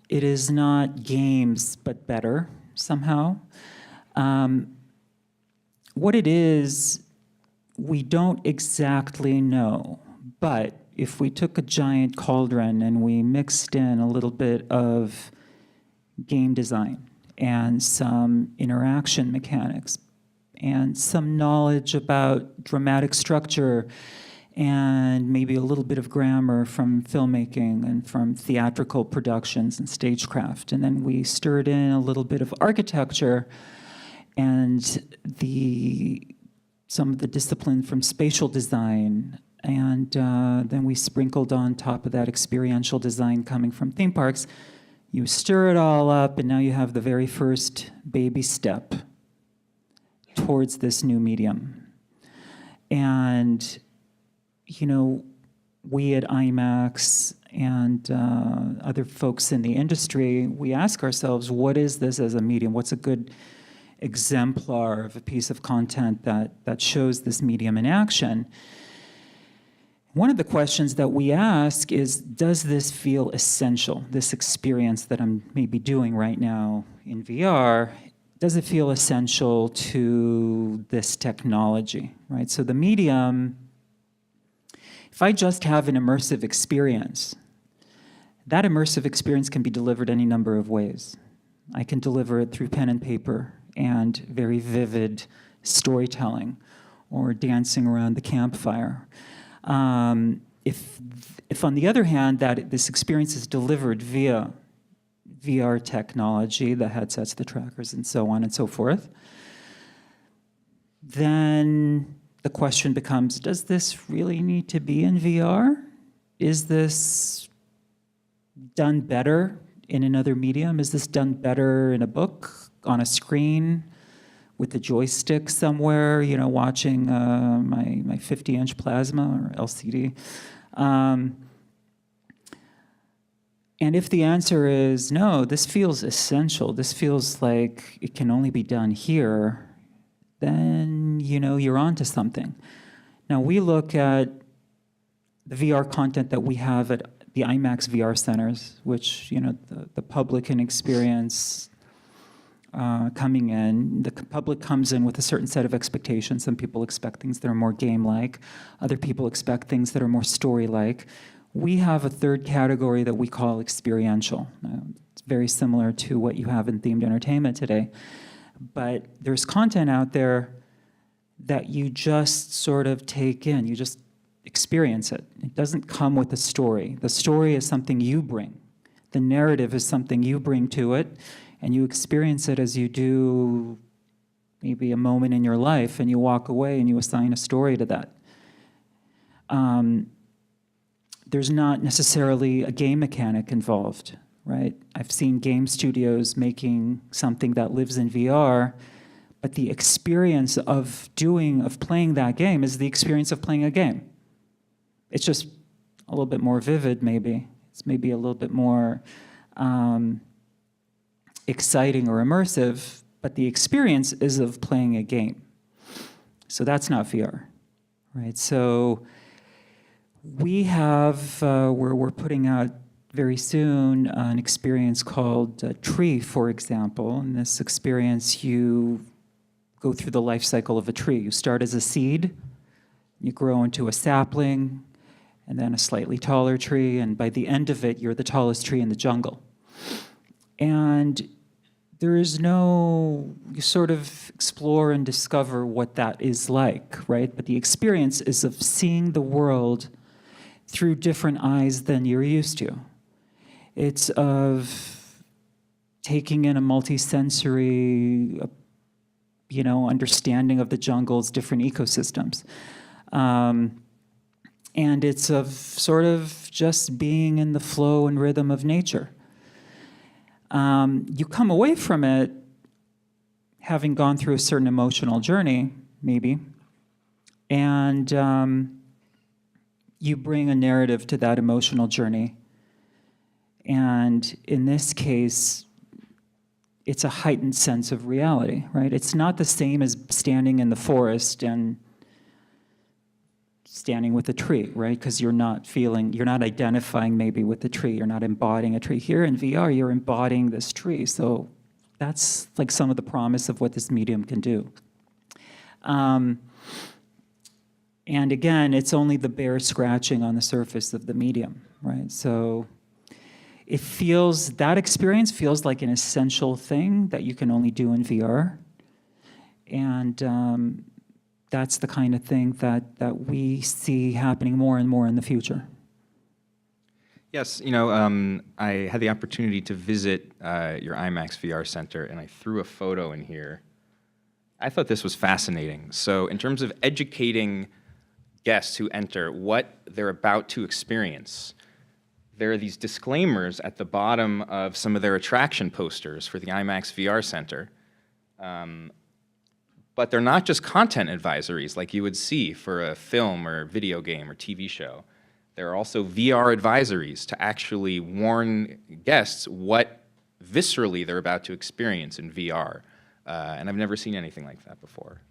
D: It is not games, but better somehow. What it is, we don't exactly know, but if we took a giant cauldron and we mixed in a little bit of game design and some interaction mechanics and some knowledge about dramatic structure and maybe a little bit of grammar from filmmaking and from theatrical productions and stagecraft, and then we stirred in a little bit of architecture and some of the discipline from spatial design, and then we sprinkled on top of that experiential design coming from theme parks. You stir it all up, and now you have the very first baby step towards this new medium. And, we at Imax and other folks in the industry, we ask ourselves, what is this as a medium? What's a good exemplar of a piece of content that shows this medium in action? One of the questions that we ask is, does this feel essential? This experience that I'm maybe doing right now in VR, does it feel essential to this technology, right? So the medium, if I just have an immersive experience, that immersive experience can be delivered any number of ways. I can deliver it through pen and paper and very vivid storytelling or dancing around the campfire. If on the other hand, this experience is delivered via VR technology, the headsets, the trackers, and so on and so forth, then the question becomes, does this really need to be in VR? Is this done better in another medium? Is this done better in a book, on a screen, with a joystick somewhere, watching my 50-inch plasma or LCD? And if the answer is no, this feels essential, this feels like it can only be done here, then you're onto something. Now we look at the VR content that we have at the Imax VR centers, which the public can experience coming in. The public comes in with a certain set of expectations. Some people expect things that are more game-like. Other people expect things that are more story-like. We have a third category that we call experiential. It's very similar to what you have in themed entertainment today. But there's content out there that you just sort of take in. You just experience it. It doesn't come with a story. The story is something you bring. The narrative is something you bring to it, and you experience it as you do maybe a moment in your life, and you walk away and you assign a story to that. There's not necessarily a game mechanic involved, right? I've seen game studios making something that lives in VR, but the experience of playing that game is the experience of playing a game. It's just a little bit more vivid, maybe. It's maybe a little bit more exciting or immersive, but the experience is of playing a game. So that's not VR, right? So we have, we're putting out very soon an experience called Tree, for example. In this experience, you go through the life cycle of a tree. You start as a seed, you grow into a sapling, and then a slightly taller tree, and by the end of it, you're the tallest tree in the jungle. And there is you sort of explore and discover what that is like, right? But the experience is of seeing the world through different eyes than you're used to. It's of taking in a multi-sensory, understanding of the jungle's different ecosystems. And it's of sort of just being in the flow and rhythm of nature. You come away from it having gone through a certain emotional journey, maybe, and you bring a narrative to that emotional journey. And in this case, it's a heightened sense of reality, right? It's not the same as standing in the forest and standing with a tree, right? Because you're not identifying maybe with the tree. You're not embodying a tree. Here in VR, you're embodying this tree. So that's like some of the promise of what this medium can do. And again, it's only the bare scratching on the surface of the medium, right? So that experience feels like an essential thing that you can only do in VR. And that's the kind of thing that we see happening more and more in the future.
B: Yes, I had the opportunity to visit your IMAX VR center, and I threw a photo in here. I thought this was fascinating. So in terms of educating guests who enter what they're about to experience, there are these disclaimers at the bottom of some of their attraction posters for the IMAX VR center. But they're not just content advisories like you would see for a film or video game or TV show. There are also VR advisories to actually warn guests what viscerally they're about to experience in VR. And I've never seen anything like that before.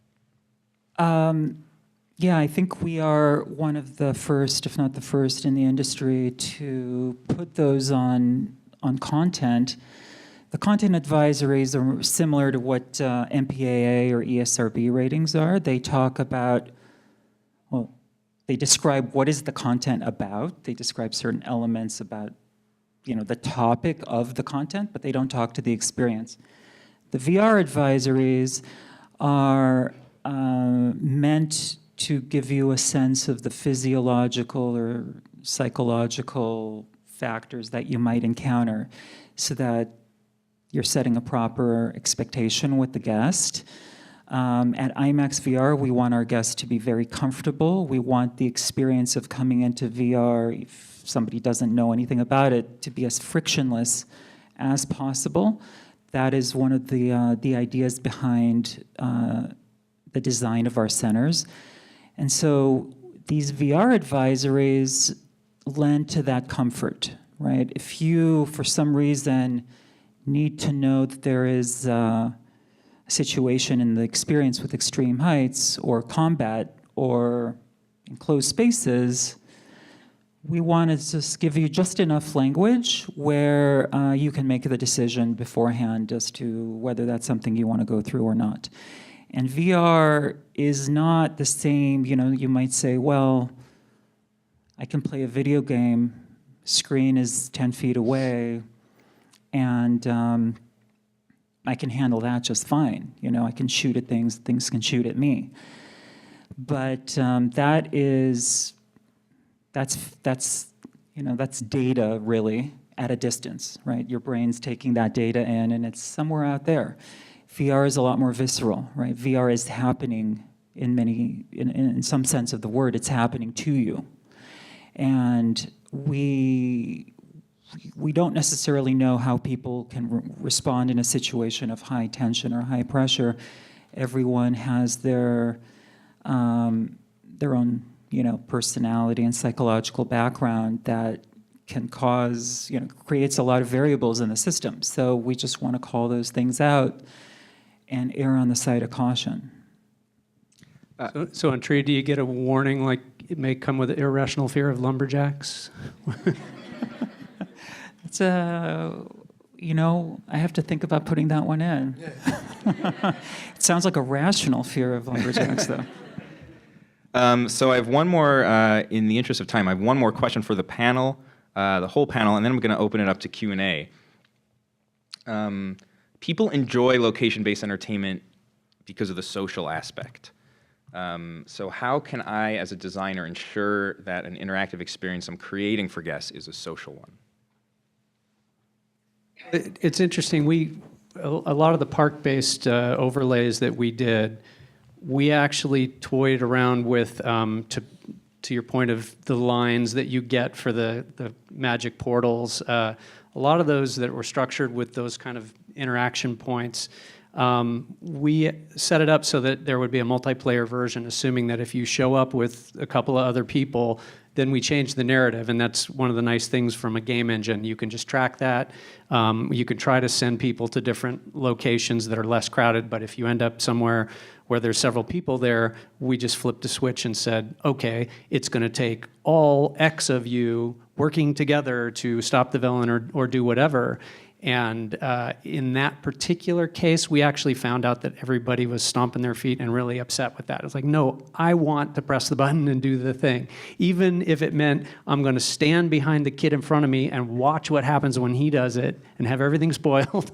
D: Yeah, I think we are one of the first, if not the first, in the industry to put those on content. The content advisories are similar to what MPAA or ESRB ratings are. They talk about, they describe what is the content about. They describe certain elements about, the topic of the content, but they don't talk to the experience. The VR advisories are meant to give you a sense of the physiological or psychological factors that you might encounter so that you're setting a proper expectation with the guest. At IMAX VR, we want our guests to be very comfortable. We want the experience of coming into VR, if somebody doesn't know anything about it, to be as frictionless as possible. That is one of the ideas behind the design of our centers. And so these VR advisories lend to that comfort, right? If you, for some reason, need to know that there is a situation in the experience with extreme heights or combat or enclosed spaces, we want to just give you just enough language where you can make the decision beforehand as to whether that's something you want to go through or not. And VR is not the same, you might say, well, I can play a video game, screen is 10 feet away, and I can handle that just fine. I can shoot at things, things can shoot at me. But that's data really at a distance, right? Your brain's taking that data in, and it's somewhere out there. VR is a lot more visceral, right? VR is happening in some sense of the word. It's happening to you, and we don't necessarily know how people can respond in a situation of high tension or high pressure. Everyone has their own, personality and psychological background that can cause, creates a lot of variables in the system. So we just want to call those things out and err on the side of caution.
L: So on Tree, do you get a warning like it may come with irrational fear of lumberjacks?
D: It's I have to think about putting that one in. It sounds like a rational fear of lumberjacks, though.
B: So I have one more, in the interest of time, I have one more question for the panel, the whole panel, and then I'm going to open it up to Q&A. People enjoy location-based entertainment because of the social aspect. So how can I, as a designer, ensure that an interactive experience I'm creating for guests is a social one?
L: It's interesting. A lot of the park-based overlays that we did, we actually toyed around with, to your point of the lines that you get for the magic portals. A lot of those that were structured with those kind of interaction points, we set it up so that there would be a multiplayer version, assuming that if you show up with a couple of other people, then we change the narrative, and that's one of the nice things from a game engine. You can just track that. You can try to send people to different locations that are less crowded, but if you end up somewhere where there's several people there, we just flipped a switch and said, okay, it's going to take all X of you working together to stop the villain or do whatever. And in that particular case, we actually found out that everybody was stomping their feet and really upset with that. It was like, no, I want to press the button and do the thing. Even if it meant I'm going to stand behind the kid in front of me and watch what happens when he does it and have everything spoiled,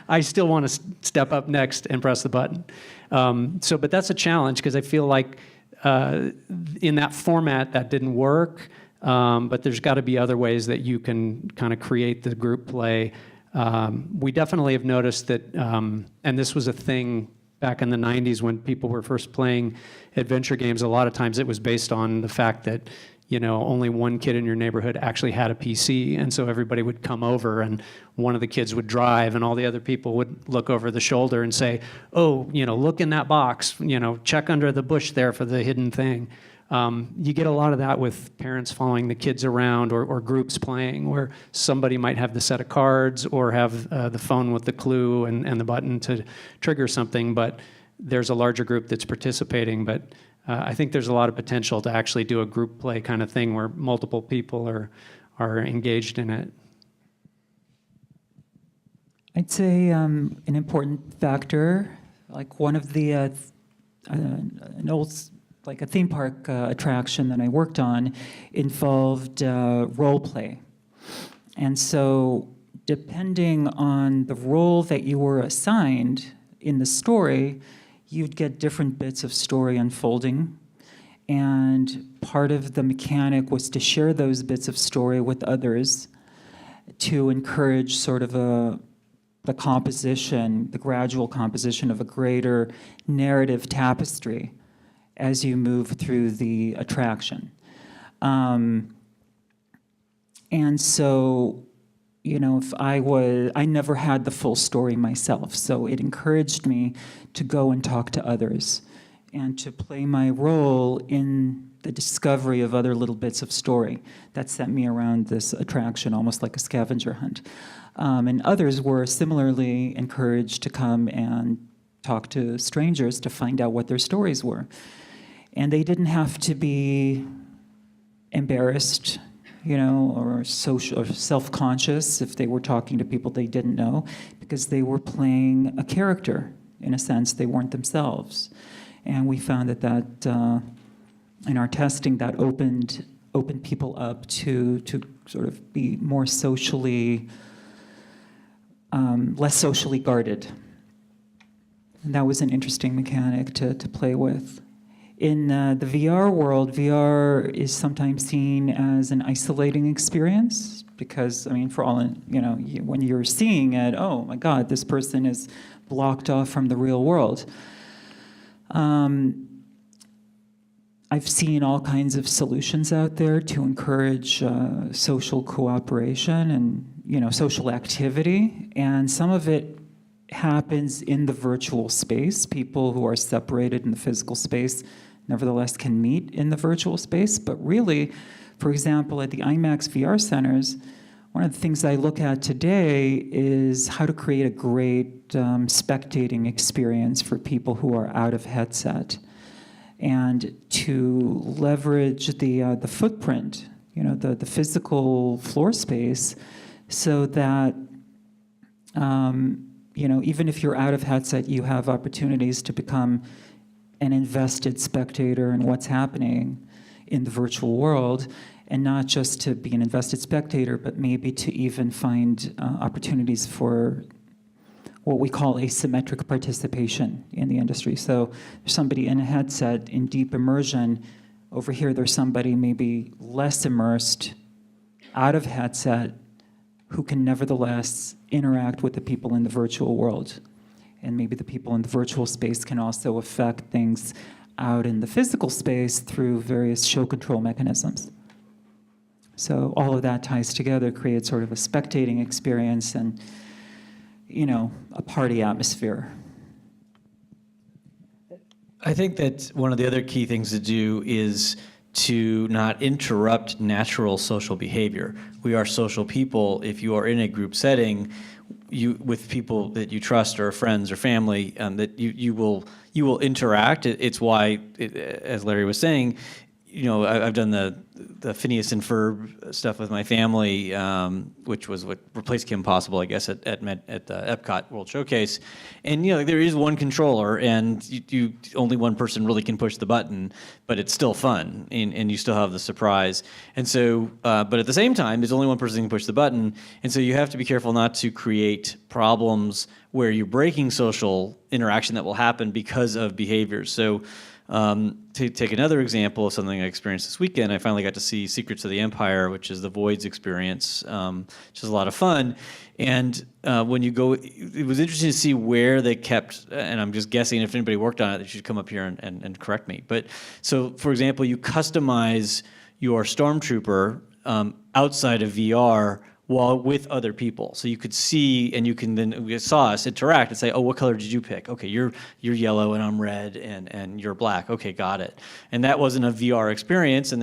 L: I still want to step up next and press the button. But that's a challenge because I feel like in that format that didn't work, but there's got to be other ways that you can kind of create the group play. We definitely have noticed that, and this was a thing back in the 90s when people were first playing adventure games, a lot of times it was based on the fact that, only one kid in your neighborhood actually had a PC, and so everybody would come over and one of the kids would drive and all the other people would look over the shoulder and say, oh, look in that box, check under the bush there for the hidden thing. You get a lot of that with parents following the kids around or groups playing where somebody might have the set of cards or have the phone with the clue and the button to trigger something, but there's a larger group that's participating. But I think there's a lot of potential to actually do a group play kind of thing where multiple people are engaged in it.
D: I'd say an important factor, like one of the an old like a theme park attraction that I worked on involved role play. And so depending on the role that you were assigned in the story, you'd get different bits of story unfolding. And part of the mechanic was to share those bits of story with others to encourage sort of the composition, the gradual composition of a greater narrative tapestry as you move through the attraction. And so, if I never had the full story myself, so it encouraged me to go and talk to others and to play my role in the discovery of other little bits of story that sent me around this attraction, almost like a scavenger hunt. And others were similarly encouraged to come and talk to strangers to find out what their stories were. And they didn't have to be embarrassed, or social or self-conscious if they were talking to people they didn't know, because they were playing a character. In a sense, they weren't themselves. And we found that in our testing, that opened people up to sort of be more socially, less socially guarded. And that was an interesting mechanic to play with. In the VR world, VR is sometimes seen as an isolating experience because, for all, when you're seeing it, oh my God, this person is blocked off from the real world. I've seen all kinds of solutions out there to encourage social cooperation and social activity, and some of it happens in the virtual space. People who are separated in the physical space nevertheless can meet in the virtual space. But really, for example, at the Imax VR centers, one of the things I look at today is how to create a great spectating experience for people who are out of headset, and to leverage the footprint, the physical floor space, so that even if you're out of headset, you have opportunities to become an invested spectator in what's happening in the virtual world, and not just to be an invested spectator, but maybe to even find opportunities for what we call asymmetric participation in the industry. So there's somebody in a headset in deep immersion. Over here, there's somebody maybe less immersed, out of headset, who can nevertheless interact with the people in the virtual world. And maybe the people in the virtual space can also affect things out in the physical space through various show control mechanisms. So all of that ties together, creates sort of a spectating experience and, a party atmosphere.
I: I think that one of the other key things to do is to not interrupt natural social behavior. We are social people. If you are in a group setting, with people that you trust or friends or family, that you will interact. It's why, as Larry was saying, I've done the Phineas and Ferb stuff with my family, which was what replaced Kim Possible, I guess, at the Epcot World Showcase. And there is one controller, and you only one person really can push the button, but it's still fun, and you still have the surprise. And so, but at the same time, there's only one person who can push the button, and so you have to be careful not to create problems where you're breaking social interaction that will happen because of behaviors. So. To take another example of something I experienced this weekend, I finally got to see Secrets of the Empire, which is the Voids experience, which is a lot of fun. And when you go, it was interesting to see where they kept, and I'm just guessing if anybody worked on it, they should come up here and correct me. But so, for example, you customize your Stormtrooper outside of VR while with other people. So you could see, and you can then, we saw us interact and say, oh, what color did you pick? Okay, you're yellow and I'm red and you're black. Okay, got it. And that wasn't a VR experience, and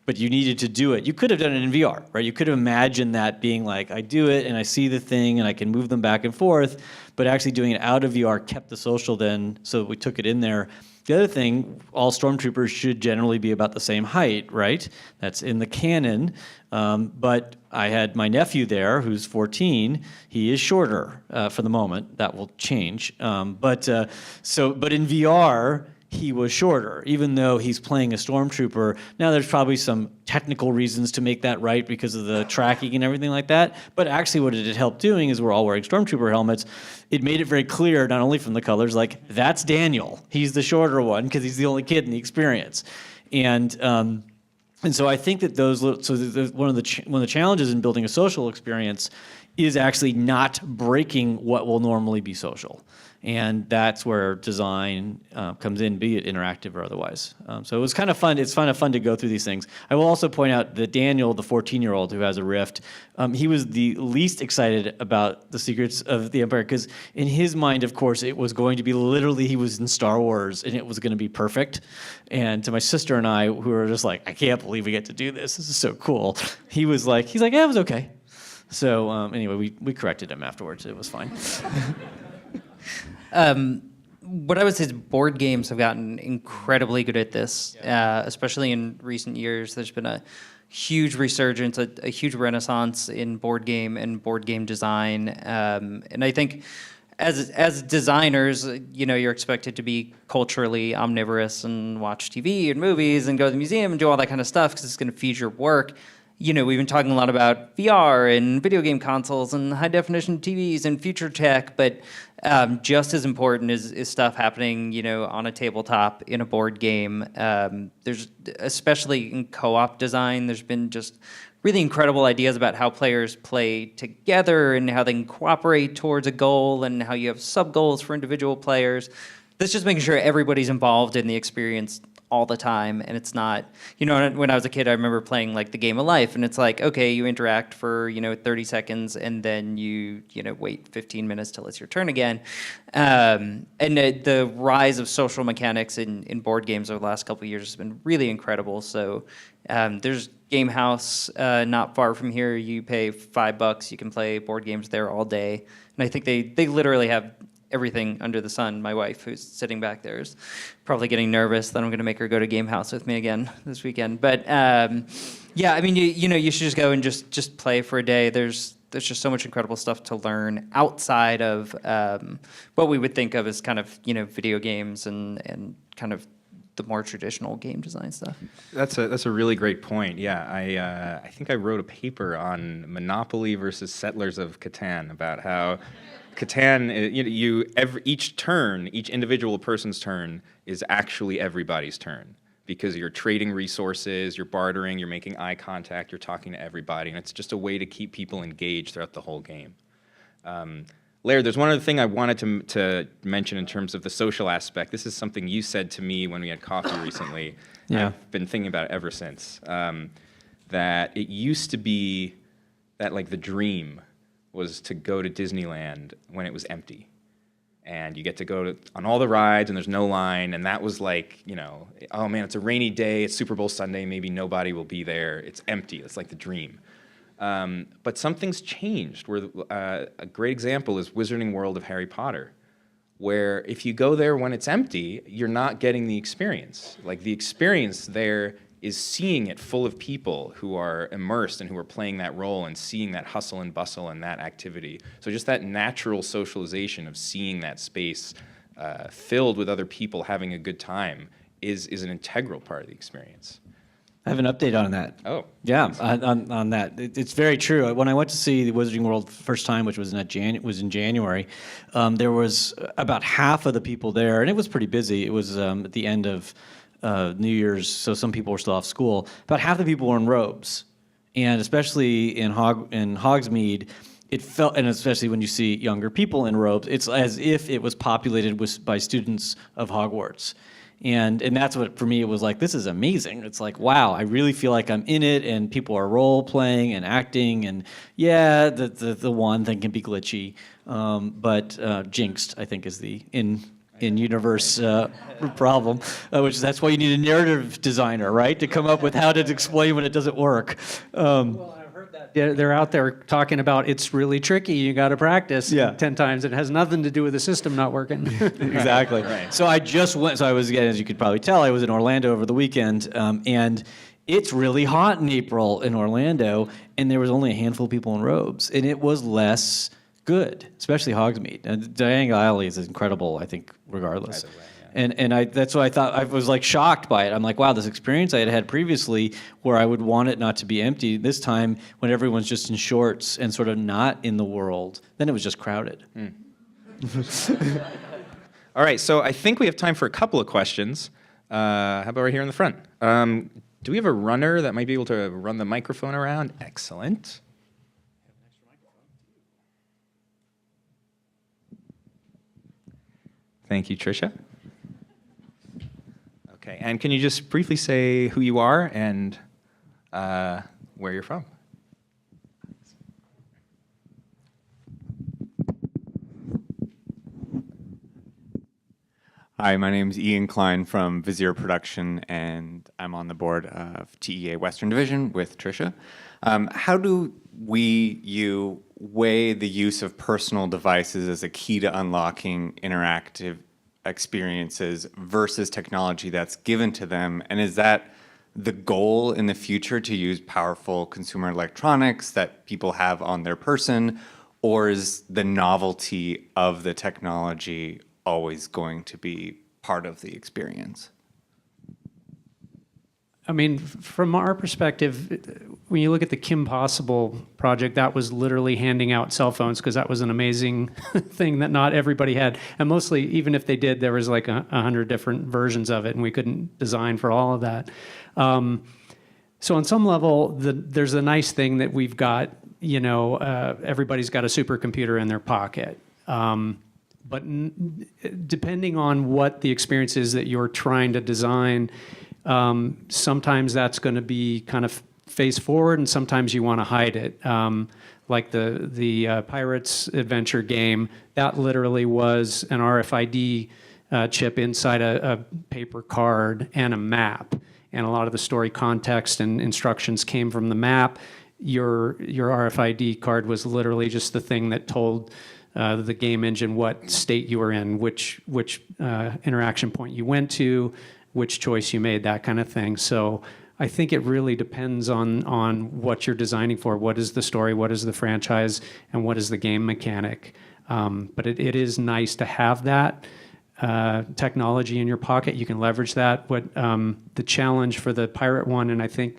I: but you needed to do it. You could have done it in VR, right? You could have imagined that being like, I do it and I see the thing and I can move them back and forth, but actually doing it out of VR kept the social then, so we took it in there. The other thing, all Stormtroopers should generally be about the same height, right? That's in the canon. But I had my nephew there, who's 14. He is shorter for the moment. That will change. But in VR, he was shorter, even though he's playing a Stormtrooper. Now, there's probably some technical reasons to make that right because of the tracking and everything like that. But actually, what it had helped doing is we're all wearing Stormtrooper helmets. It made it very clear, not only from the colors, like, that's Daniel. He's the shorter one because he's the only kid in the experience. And so I think that one of the challenges in building a social experience is actually not breaking what will normally be social. And that's where design comes in, be it interactive or otherwise. So it was kind of fun. It's kind of fun to go through these things. I will also point out that Daniel, the 14-year-old who has a Rift, he was the least excited about the Secrets of the Empire because in his mind, of course, it was going to be literally, he was in Star Wars and it was going to be perfect. And to my sister and I, who were just like, I can't believe we get to do this. This is so cool. He's like, yeah, it was okay. So anyway, we corrected him afterwards. It was fine.
H: What I would say is board games have gotten incredibly good at this, especially in recent years. There's been a huge resurgence, a huge renaissance in board game and board game design. And I think as designers, you're expected to be culturally omnivorous and watch TV and movies and go to the museum and do all that kind of stuff because it's going to feed your work. We've been talking a lot about VR and video game consoles and high-definition TVs and future tech, but just as important is stuff happening, on a tabletop in a board game. There's, especially in co-op design, there's been just really incredible ideas about how players play together and how they can cooperate towards a goal and how you have sub-goals for individual players. That's just making sure everybody's involved in the experience all the time, and it's not, when I was a kid, I remember playing like the Game of Life, and it's like, okay, you interact for 30 seconds, and then you wait 15 minutes till it's your turn again. And the rise of social mechanics in board games over the last couple of years has been really incredible. So there's Game House not far from here. You pay $5, you can play board games there all day, and I think they literally have everything under the sun. My wife, who's sitting back there, is probably getting nervous that I'm going to make her go to Game House with me again this weekend. But yeah, I mean, you should just go and just play for a day. There's just so much incredible stuff to learn outside of what we would think of as kind of video games and kind of the more traditional game design stuff.
B: That's a really great point. Yeah, I think I wrote a paper on Monopoly versus Settlers of Catan about how Catan, each individual person's turn is actually everybody's turn because you're trading resources, you're bartering, you're making eye contact, you're talking to everybody, and it's just a way to keep people engaged throughout the whole game. Laird, there's one other thing I wanted to mention in terms of the social aspect. This is something you said to me when we had coffee recently.
I: Yeah.
B: I've been thinking about it ever since. That it used to be that like the dream was to go to Disneyland when it was empty. And you get to go on all the rides and there's no line, and that was like, oh man, it's a rainy day, it's Super Bowl Sunday, maybe nobody will be there, it's empty, it's like the dream. But something's changed, where a great example is Wizarding World of Harry Potter, where if you go there when it's empty, you're not getting the experience. Like the experience there is seeing it full of people who are immersed and who are playing that role and seeing that hustle and bustle and that activity. So just that natural socialization of seeing that space filled with other people having a good time is an integral part of the experience.
I: I have an update on that.
B: Oh.
I: Yeah, on that. It's very true. When I went to see the Wizarding World first time, which was in January, there was about half of the people there, and it was pretty busy. It was at the end of New Year's, so some people were still off school. About half the people were in robes, and especially in Hogsmeade, it felt, and especially when you see younger people in robes, it's as if it was populated by students of Hogwarts. And that's what, for me, it was like, this is amazing. It's like, wow, I really feel like I'm in it, and people are role-playing and acting, and yeah, the one thing can be glitchy, but jinxed, I think, is the in-universe problem, that's why you need a narrative designer, right, to come up with how to explain when it doesn't work.
L: Well, I've heard that. They're out there talking about it's really tricky, you got to practice 10 times. It has nothing to do with the system not working.
I: Exactly. Right. So I just went, I was, as you could probably tell, I was in Orlando over the weekend, and it's really hot in April in Orlando, and there was only a handful of people in robes, and it was less good, especially Hogsmeade. And Diagon Alley is incredible, I think, regardless. Way, yeah. And that's what I thought. I was like shocked by it. I'm like, wow, this experience I had had previously where I would want it not to be empty, this time when everyone's just in shorts and sort of not in the world, then it was just crowded.
B: All right, so I think we have time for a couple of questions. How about right here in the front? Do we have a runner that might be able to run the microphone around? Excellent. Thank you, Tricia. Okay, and can you just briefly say who you are and where you're from?
M: Hi, my name is Ian Klein from Vizier Production, and I'm on the board of TEA Western Division with Tricia. How do you weigh the use of personal devices as a key to unlocking interactive experiences versus technology that's given to them? And is that the goal in the future, to use powerful consumer electronics that people have on their person, or is the novelty of the technology always going to be part of the experience?
L: I mean, from our perspective, when you look at the Kim Possible project, that was literally handing out cell phones because that was an amazing thing that not everybody had. And mostly, even if they did, there was like 100 different versions of it, and we couldn't design for all of that. So on some level, there's a nice thing that we've got, everybody's got a supercomputer in their pocket. But depending on what the experience is that you're trying to design, sometimes that's going to be kind of face forward, and sometimes you want to hide it. Like the Pirates Adventure game, that literally was an RFID chip inside a paper card and a map. And a lot of the story context and instructions came from the map. Your RFID card was literally just the thing that told the game engine what state you were in, which interaction point you went to, which choice you made, that kind of thing. So I think it really depends on what you're designing for. What is the story? What is the franchise? And what is the game mechanic? But it is nice to have that technology in your pocket. You can leverage that. What the challenge for the Pirate one, and I think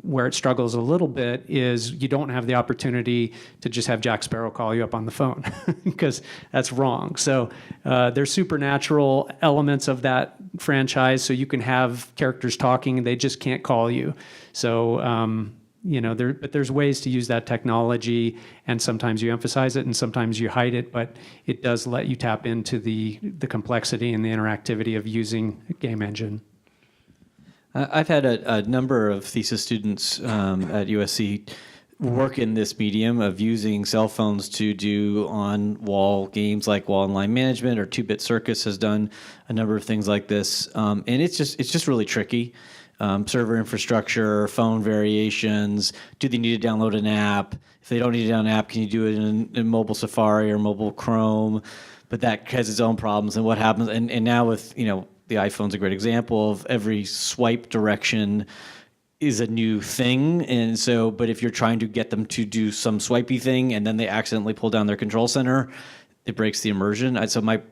L: where it struggles a little bit, is you don't have the opportunity to just have Jack Sparrow call you up on the phone because that's wrong. So there's supernatural elements of that franchise, so you can have characters talking and they just can't call you. So but there's ways to use that technology, and sometimes you emphasize it and sometimes you hide it, but it does let you tap into the complexity and the interactivity of using a game engine.
I: I've had a number of thesis students at USC work in this medium of using cell phones to do on-wall games like Wall and Line Management, or 2-Bit Circus has done a number of things like this, and it's just really tricky. Server infrastructure, phone variations. Do they need to download an app? If they don't need to download an app, can you do it in mobile Safari or mobile Chrome? But that has its own problems. And what happens? And now with the iPhone's a great example of every swipe direction is a new thing. And so, but if you're trying to get them to do some swipey thing and then they accidentally pull down their control center, it breaks the immersion. So my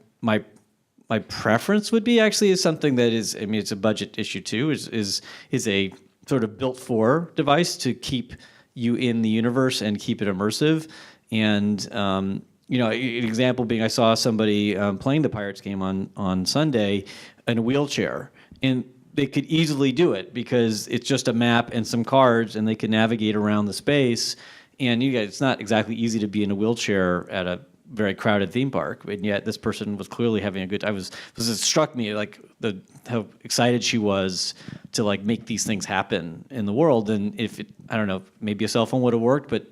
I: preference would be actually is something that is, it's a budget issue too, is a sort of built for device to keep you in the universe and keep it immersive. And, an example being, I saw somebody playing the Pirates game on Sunday in a wheelchair, and they could easily do it because it's just a map and some cards, and they can navigate around the space. And it's not exactly easy to be in a wheelchair at a very crowded theme park, and yet this person was clearly having a good time. It struck me like how excited she was to make these things happen in the world. And I don't know, maybe a cell phone would have worked, but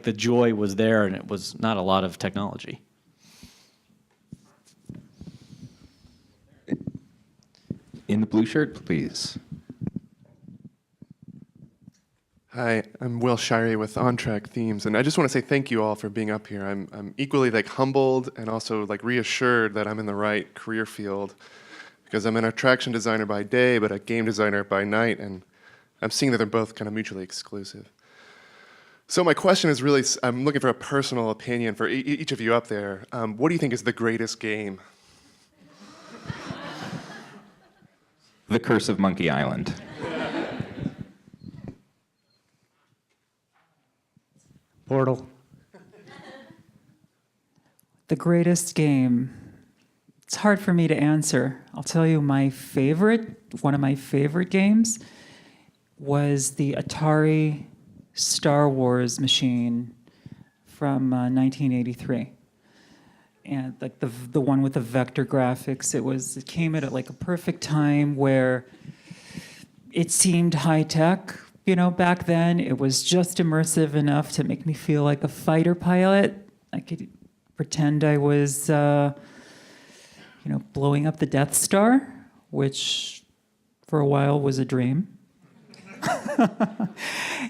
I: the joy was there, and it was not a lot of technology.
B: In the blue shirt, please.
N: Hi, I'm Will Shirey with On Track Themes, and I just want to say thank you all for being up here. I'm equally humbled and also reassured that I'm in the right career field, because I'm an attraction designer by day, but a game designer by night, and I'm seeing that they're both kind of mutually exclusive. So my question is really, I'm looking for a personal opinion for each of you up there. What do you think is the greatest game?
B: The Curse of Monkey Island.
L: Portal.
D: The greatest game. It's hard for me to answer. I'll tell you one of my favorite games was the Atari Star Wars machine from 1983. and like the one with the vector graphics, it came at like a perfect time where it seemed high tech. Back then it was just immersive enough to make me feel like a fighter pilot. I could pretend I was, blowing up the Death Star, which for a while was a dream.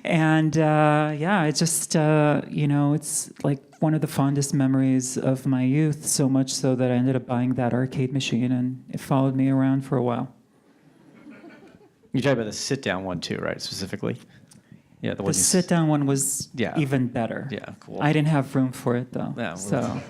D: And it's just, it's like one of the fondest memories of my youth, so much so that I ended up buying that arcade machine, and it followed me around for a while.
I: You talk about the sit-down one too, right? Specifically. Yeah,
D: The sit-down one was even better.
I: Yeah, cool.
D: I didn't have room for it though.
I: Yeah,
D: so.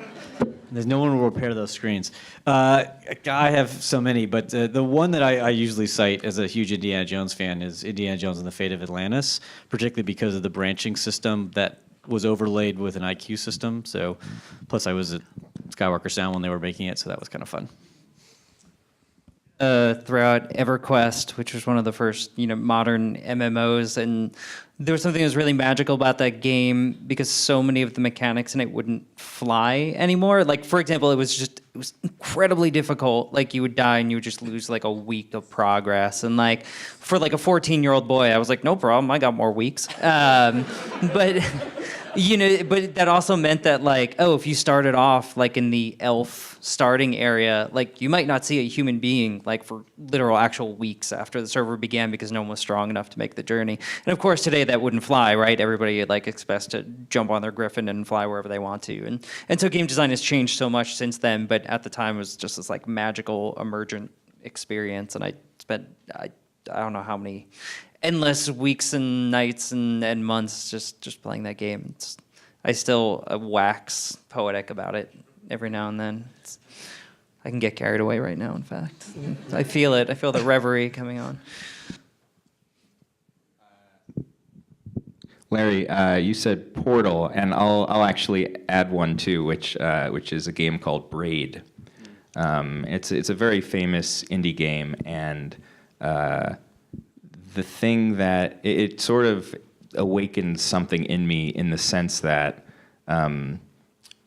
I: There's no one who will repair those screens. I have so many, but the one that I usually cite as a huge Indiana Jones fan is Indiana Jones and the Fate of Atlantis, particularly because of the branching system that was overlaid with an IQ system. So, plus I was at Skywalker Sound when they were making it, so that was kind of fun.
H: Throughout EverQuest, which was one of the first, modern MMOs, and there was something that was really magical about that game because so many of the mechanics in it wouldn't fly anymore. Like, for example, it was incredibly difficult. Like, you would die and you would just lose like a week of progress. And like, for like a 14-year-old boy, I was like, no problem, I got more weeks. But that also meant that like, if you started off like in the elf starting area, like you might not see a human being like for literal actual weeks after the server began because no one was strong enough to make the journey. And of course today that wouldn't fly, right? Everybody like expects to jump on their Griffin and fly wherever they want to. And so game design has changed so much since then, but at the time it was just this like magical emergent experience. And I spent, I don't know how many endless weeks and nights and months just playing that game. I still wax poetic about it every now and then. I can get carried away right now, in fact. I feel it. I feel the reverie coming on.
B: Larry, you said Portal, and I'll actually add one too, which is a game called Braid. It's a very famous indie game, and the thing that it sort of awakened something in me in the sense that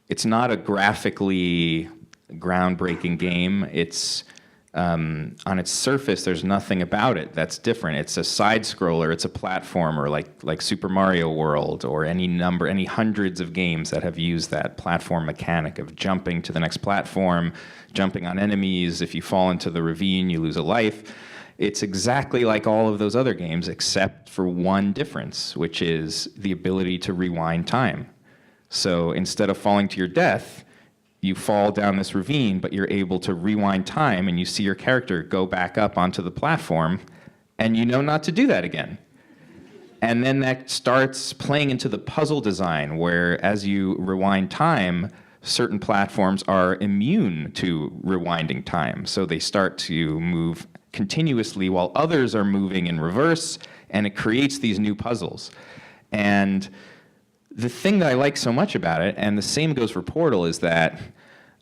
B: it's not a graphically groundbreaking game. It's on its surface, there's nothing about it that's different. It's a side scroller, it's a platformer like Super Mario World or any hundreds of games that have used that platform mechanic of jumping to the next platform, jumping on enemies. If you fall into the ravine, you lose a life. It's exactly like all of those other games except for one difference, which is the ability to rewind time. So instead of falling to your death, you fall down this ravine, but you're able to rewind time and you see your character go back up onto the platform and you know not to do that again. And then that starts playing into the puzzle design where as you rewind time, certain platforms are immune to rewinding time. So they start to move continuously while others are moving in reverse, and it creates these new puzzles. And the thing that I like so much about it, and the same goes for Portal, is that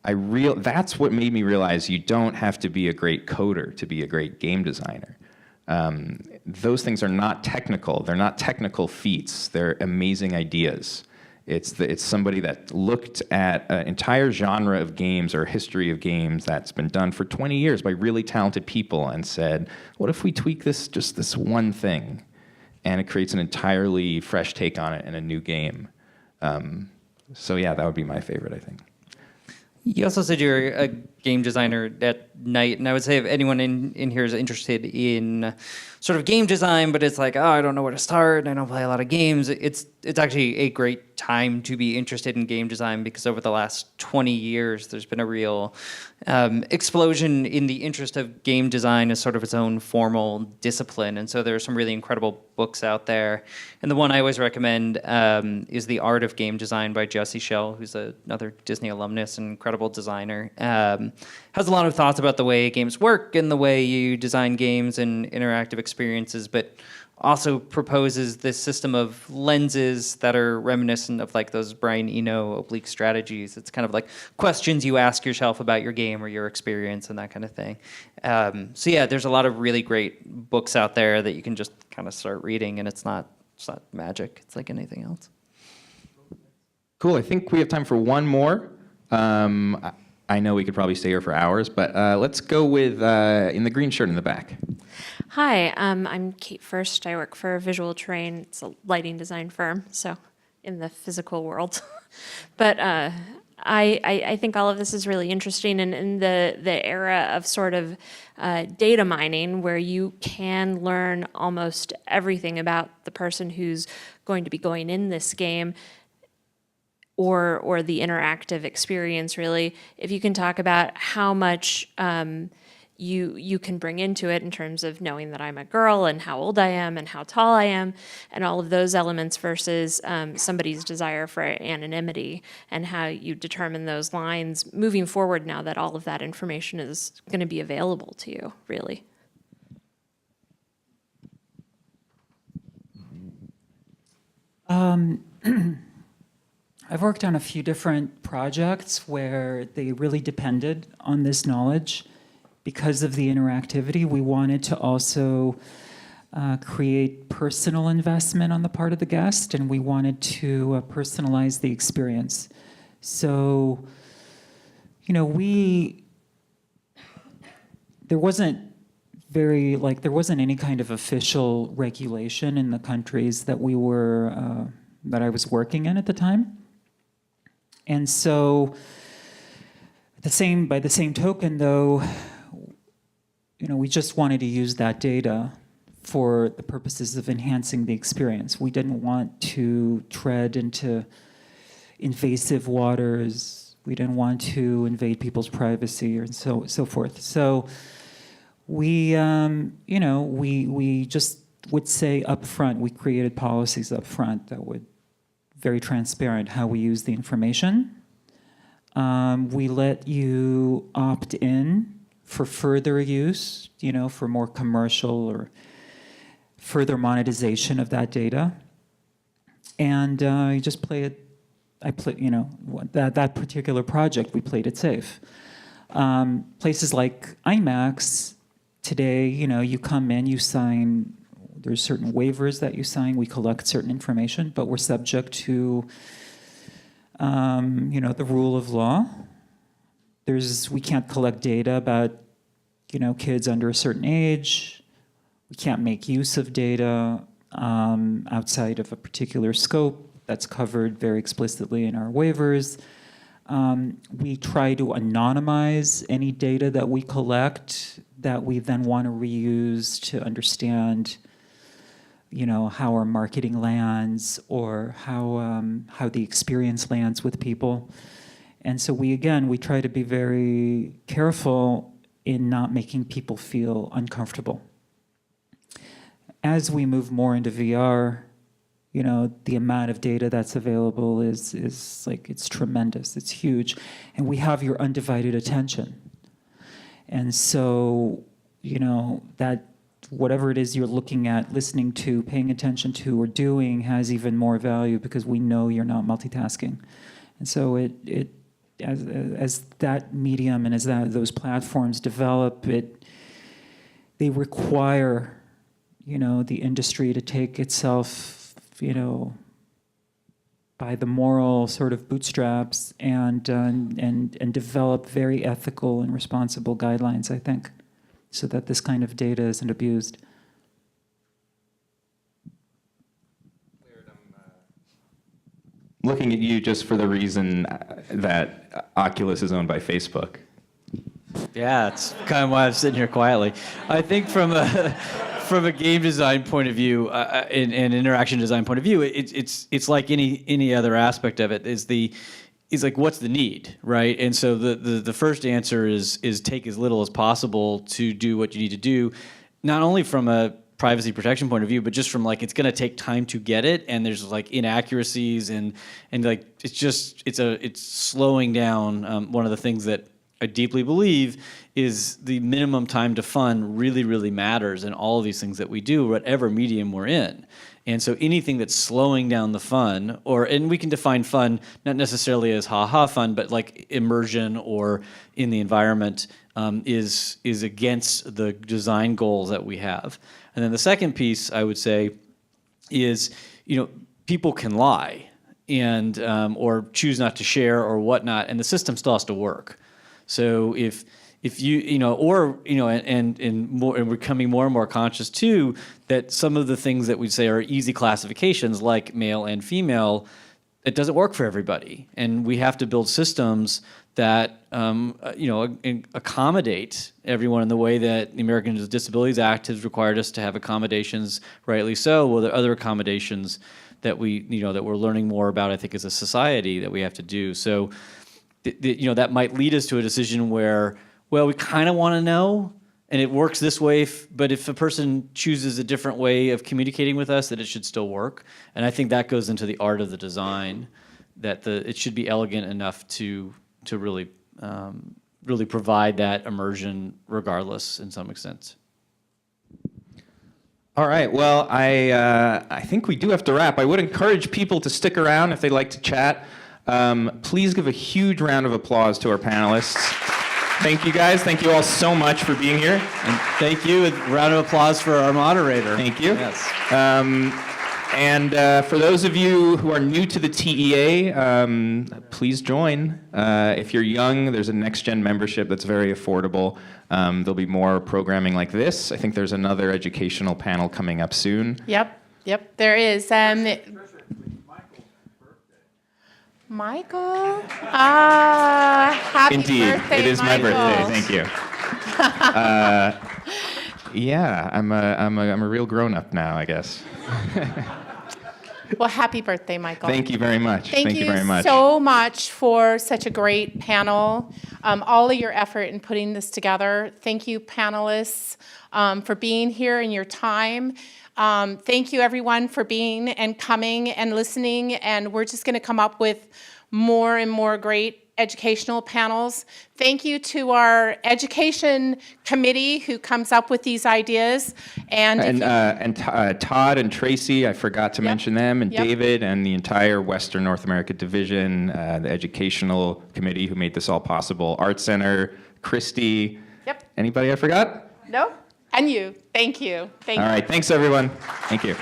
B: that's what made me realize you don't have to be a great coder to be a great game designer. Those things are not technical. They're not technical feats. They're amazing ideas. It's somebody that looked at an entire genre of games or history of games that's been done for 20 years by really talented people and said, what if we tweak just this one thing? And it creates an entirely fresh take on it in a new game. So yeah, that would be my favorite, I think.
H: You also said you're a game designer at night, and I would say if anyone in here is interested in sort of game design, but it's like, I don't know where to start, and I don't play a lot of games, it's actually a great time to be interested in game design because over the last 20 years, there's been a real explosion in the interest of game design as sort of its own formal discipline, and so there are some really incredible books out there. And the one I always recommend is The Art of Game Design by Jesse Schell, who's another Disney alumnus and incredible designer. Has a lot of thoughts about the way games work and the way you design games and interactive experiences, but also proposes this system of lenses that are reminiscent of like those Brian Eno oblique strategies. It's kind of like questions you ask yourself about your game or your experience and that kind of thing. So yeah, there's a lot of really great books out there that you can just kind of start reading, and it's not magic. It's like anything else.
B: Cool. I think we have time for one more. I know we could probably stay here for hours, but let's go with in the green shirt in the back.
O: Hi, I'm Kate First. I work for Visual Terrain. It's a lighting design firm, so in the physical world. But I think all of this is really interesting, and in the era of sort of data mining, where you can learn almost everything about the person who's going to be going in this game, or the interactive experience, really. If you can talk about how much you can bring into it in terms of knowing that I'm a girl and how old I am and how tall I am and all of those elements versus somebody's desire for anonymity, and how you determine those lines moving forward now that all of that information is going to be available to you, really.
D: I've worked on a few different projects where they really depended on this knowledge. Because of the interactivity, we wanted to also create personal investment on the part of the guest, and we wanted to personalize the experience. So, there wasn't there wasn't any kind of official regulation in the countries that that I was working in at the time. And so, by the same token, though, we just wanted to use that data for the purposes of enhancing the experience. We didn't want to tread into invasive waters. We didn't want to invade people's privacy and so forth. So we just would say up front, we created policies up front that would very transparent how we use the information. We let you opt in for further use, for more commercial or further monetization of that data. And you just play it, that particular project, we played it safe. Places like Imax, today, you come in, you sign, there's certain waivers that you sign, we collect certain information, but we're subject to, the rule of law. We can't collect data about, kids under a certain age. We can't make use of data outside of a particular scope that's covered very explicitly in our waivers. We try to anonymize any data that we collect that we then want to reuse to understand, how our marketing lands or how the experience lands with people. And so we try to be very careful in not making people feel uncomfortable. As we move more into VR, the amount of data that's available is it's tremendous, it's huge, and we have your undivided attention. And so, that whatever it is you're looking at, listening to, paying attention to, or doing has even more value because we know you're not multitasking. And so as that medium and as those platforms develop, they require, the industry to take itself, by the moral sort of bootstraps and develop very ethical and responsible guidelines, I think, so that this kind of data isn't abused.
B: Looking at you just for the reason that Oculus is owned by Facebook.
I: Yeah, it's kind of why I'm sitting here quietly. I think from a game design point of view, and interaction design point of view, it's like any other aspect of it. Is like, what's the need, right? And so the first answer is take as little as possible to do what you need to do, not only from a privacy protection point of view, but just from it's going to take time to get it, and there's inaccuracies and it's slowing down. One of the things that I deeply believe is the minimum time to fun really, really matters in all of these things that we do, whatever medium we're in. And so anything that's slowing down the fun, and we can define fun not necessarily as ha-ha fun, but like immersion or in the environment, is against the design goals that we have. And then the second piece I would say is, people can lie. and or choose not to share or whatnot, and the system still has to work. So if you know, or you know, and we're becoming more and more conscious too that some of the things that we say are easy classifications, like male and female, it doesn't work for everybody, and we have to build systems that you know, accommodate everyone in the way that the Americans with Disabilities Act has required us to have accommodations, rightly so. Well, there are other accommodations that that we're learning more about, I think, as a society that we have to do. So, you know, that might lead us to a decision where, well, we kind of want to know, and it works this way, but if a person chooses a different way of communicating with us, that it should still work. And I think that goes into the art of the design, that it should be elegant enough to really really provide that immersion regardless in some extent.
B: All right, well, I think we do have to wrap. I would encourage people to stick around if they'd like to chat. Please give a huge round of applause to our panelists. Thank you, guys. Thank you all so much for being here.
I: And thank you. A round of applause for our moderator.
B: Thank you.
I: Yes.
B: And for those of you who are new to the TEA, please join. If you're young, there's a next-gen membership that's very affordable. There'll be more programming like this. I think there's another educational panel coming up soon.
A: Yep, there is. Michael? Happy
B: Indeed,
A: birthday,
B: it is my
A: Michael.
B: birthday. Thank you. Yeah, I'm a real grown-up now, I guess.
A: Well, happy birthday, Michael.
B: Thank you very much.
A: Thank you
B: very much.
A: so much for such a great panel, all of your effort in putting this together. Thank you, panelists, for being here and your time. Thank you, everyone, for being and coming and listening. And we're just going to come up with more and more great educational panels. Thank you to our education committee who comes up with these ideas. And
B: Todd and Tracy, I forgot to mention them, and David and the entire Western North America division, the educational committee who made this all possible, Art Center, Christy.
A: Yep.
B: Anybody I forgot?
A: No? And you. Thank you.
B: All right. Thanks, everyone. Thank you.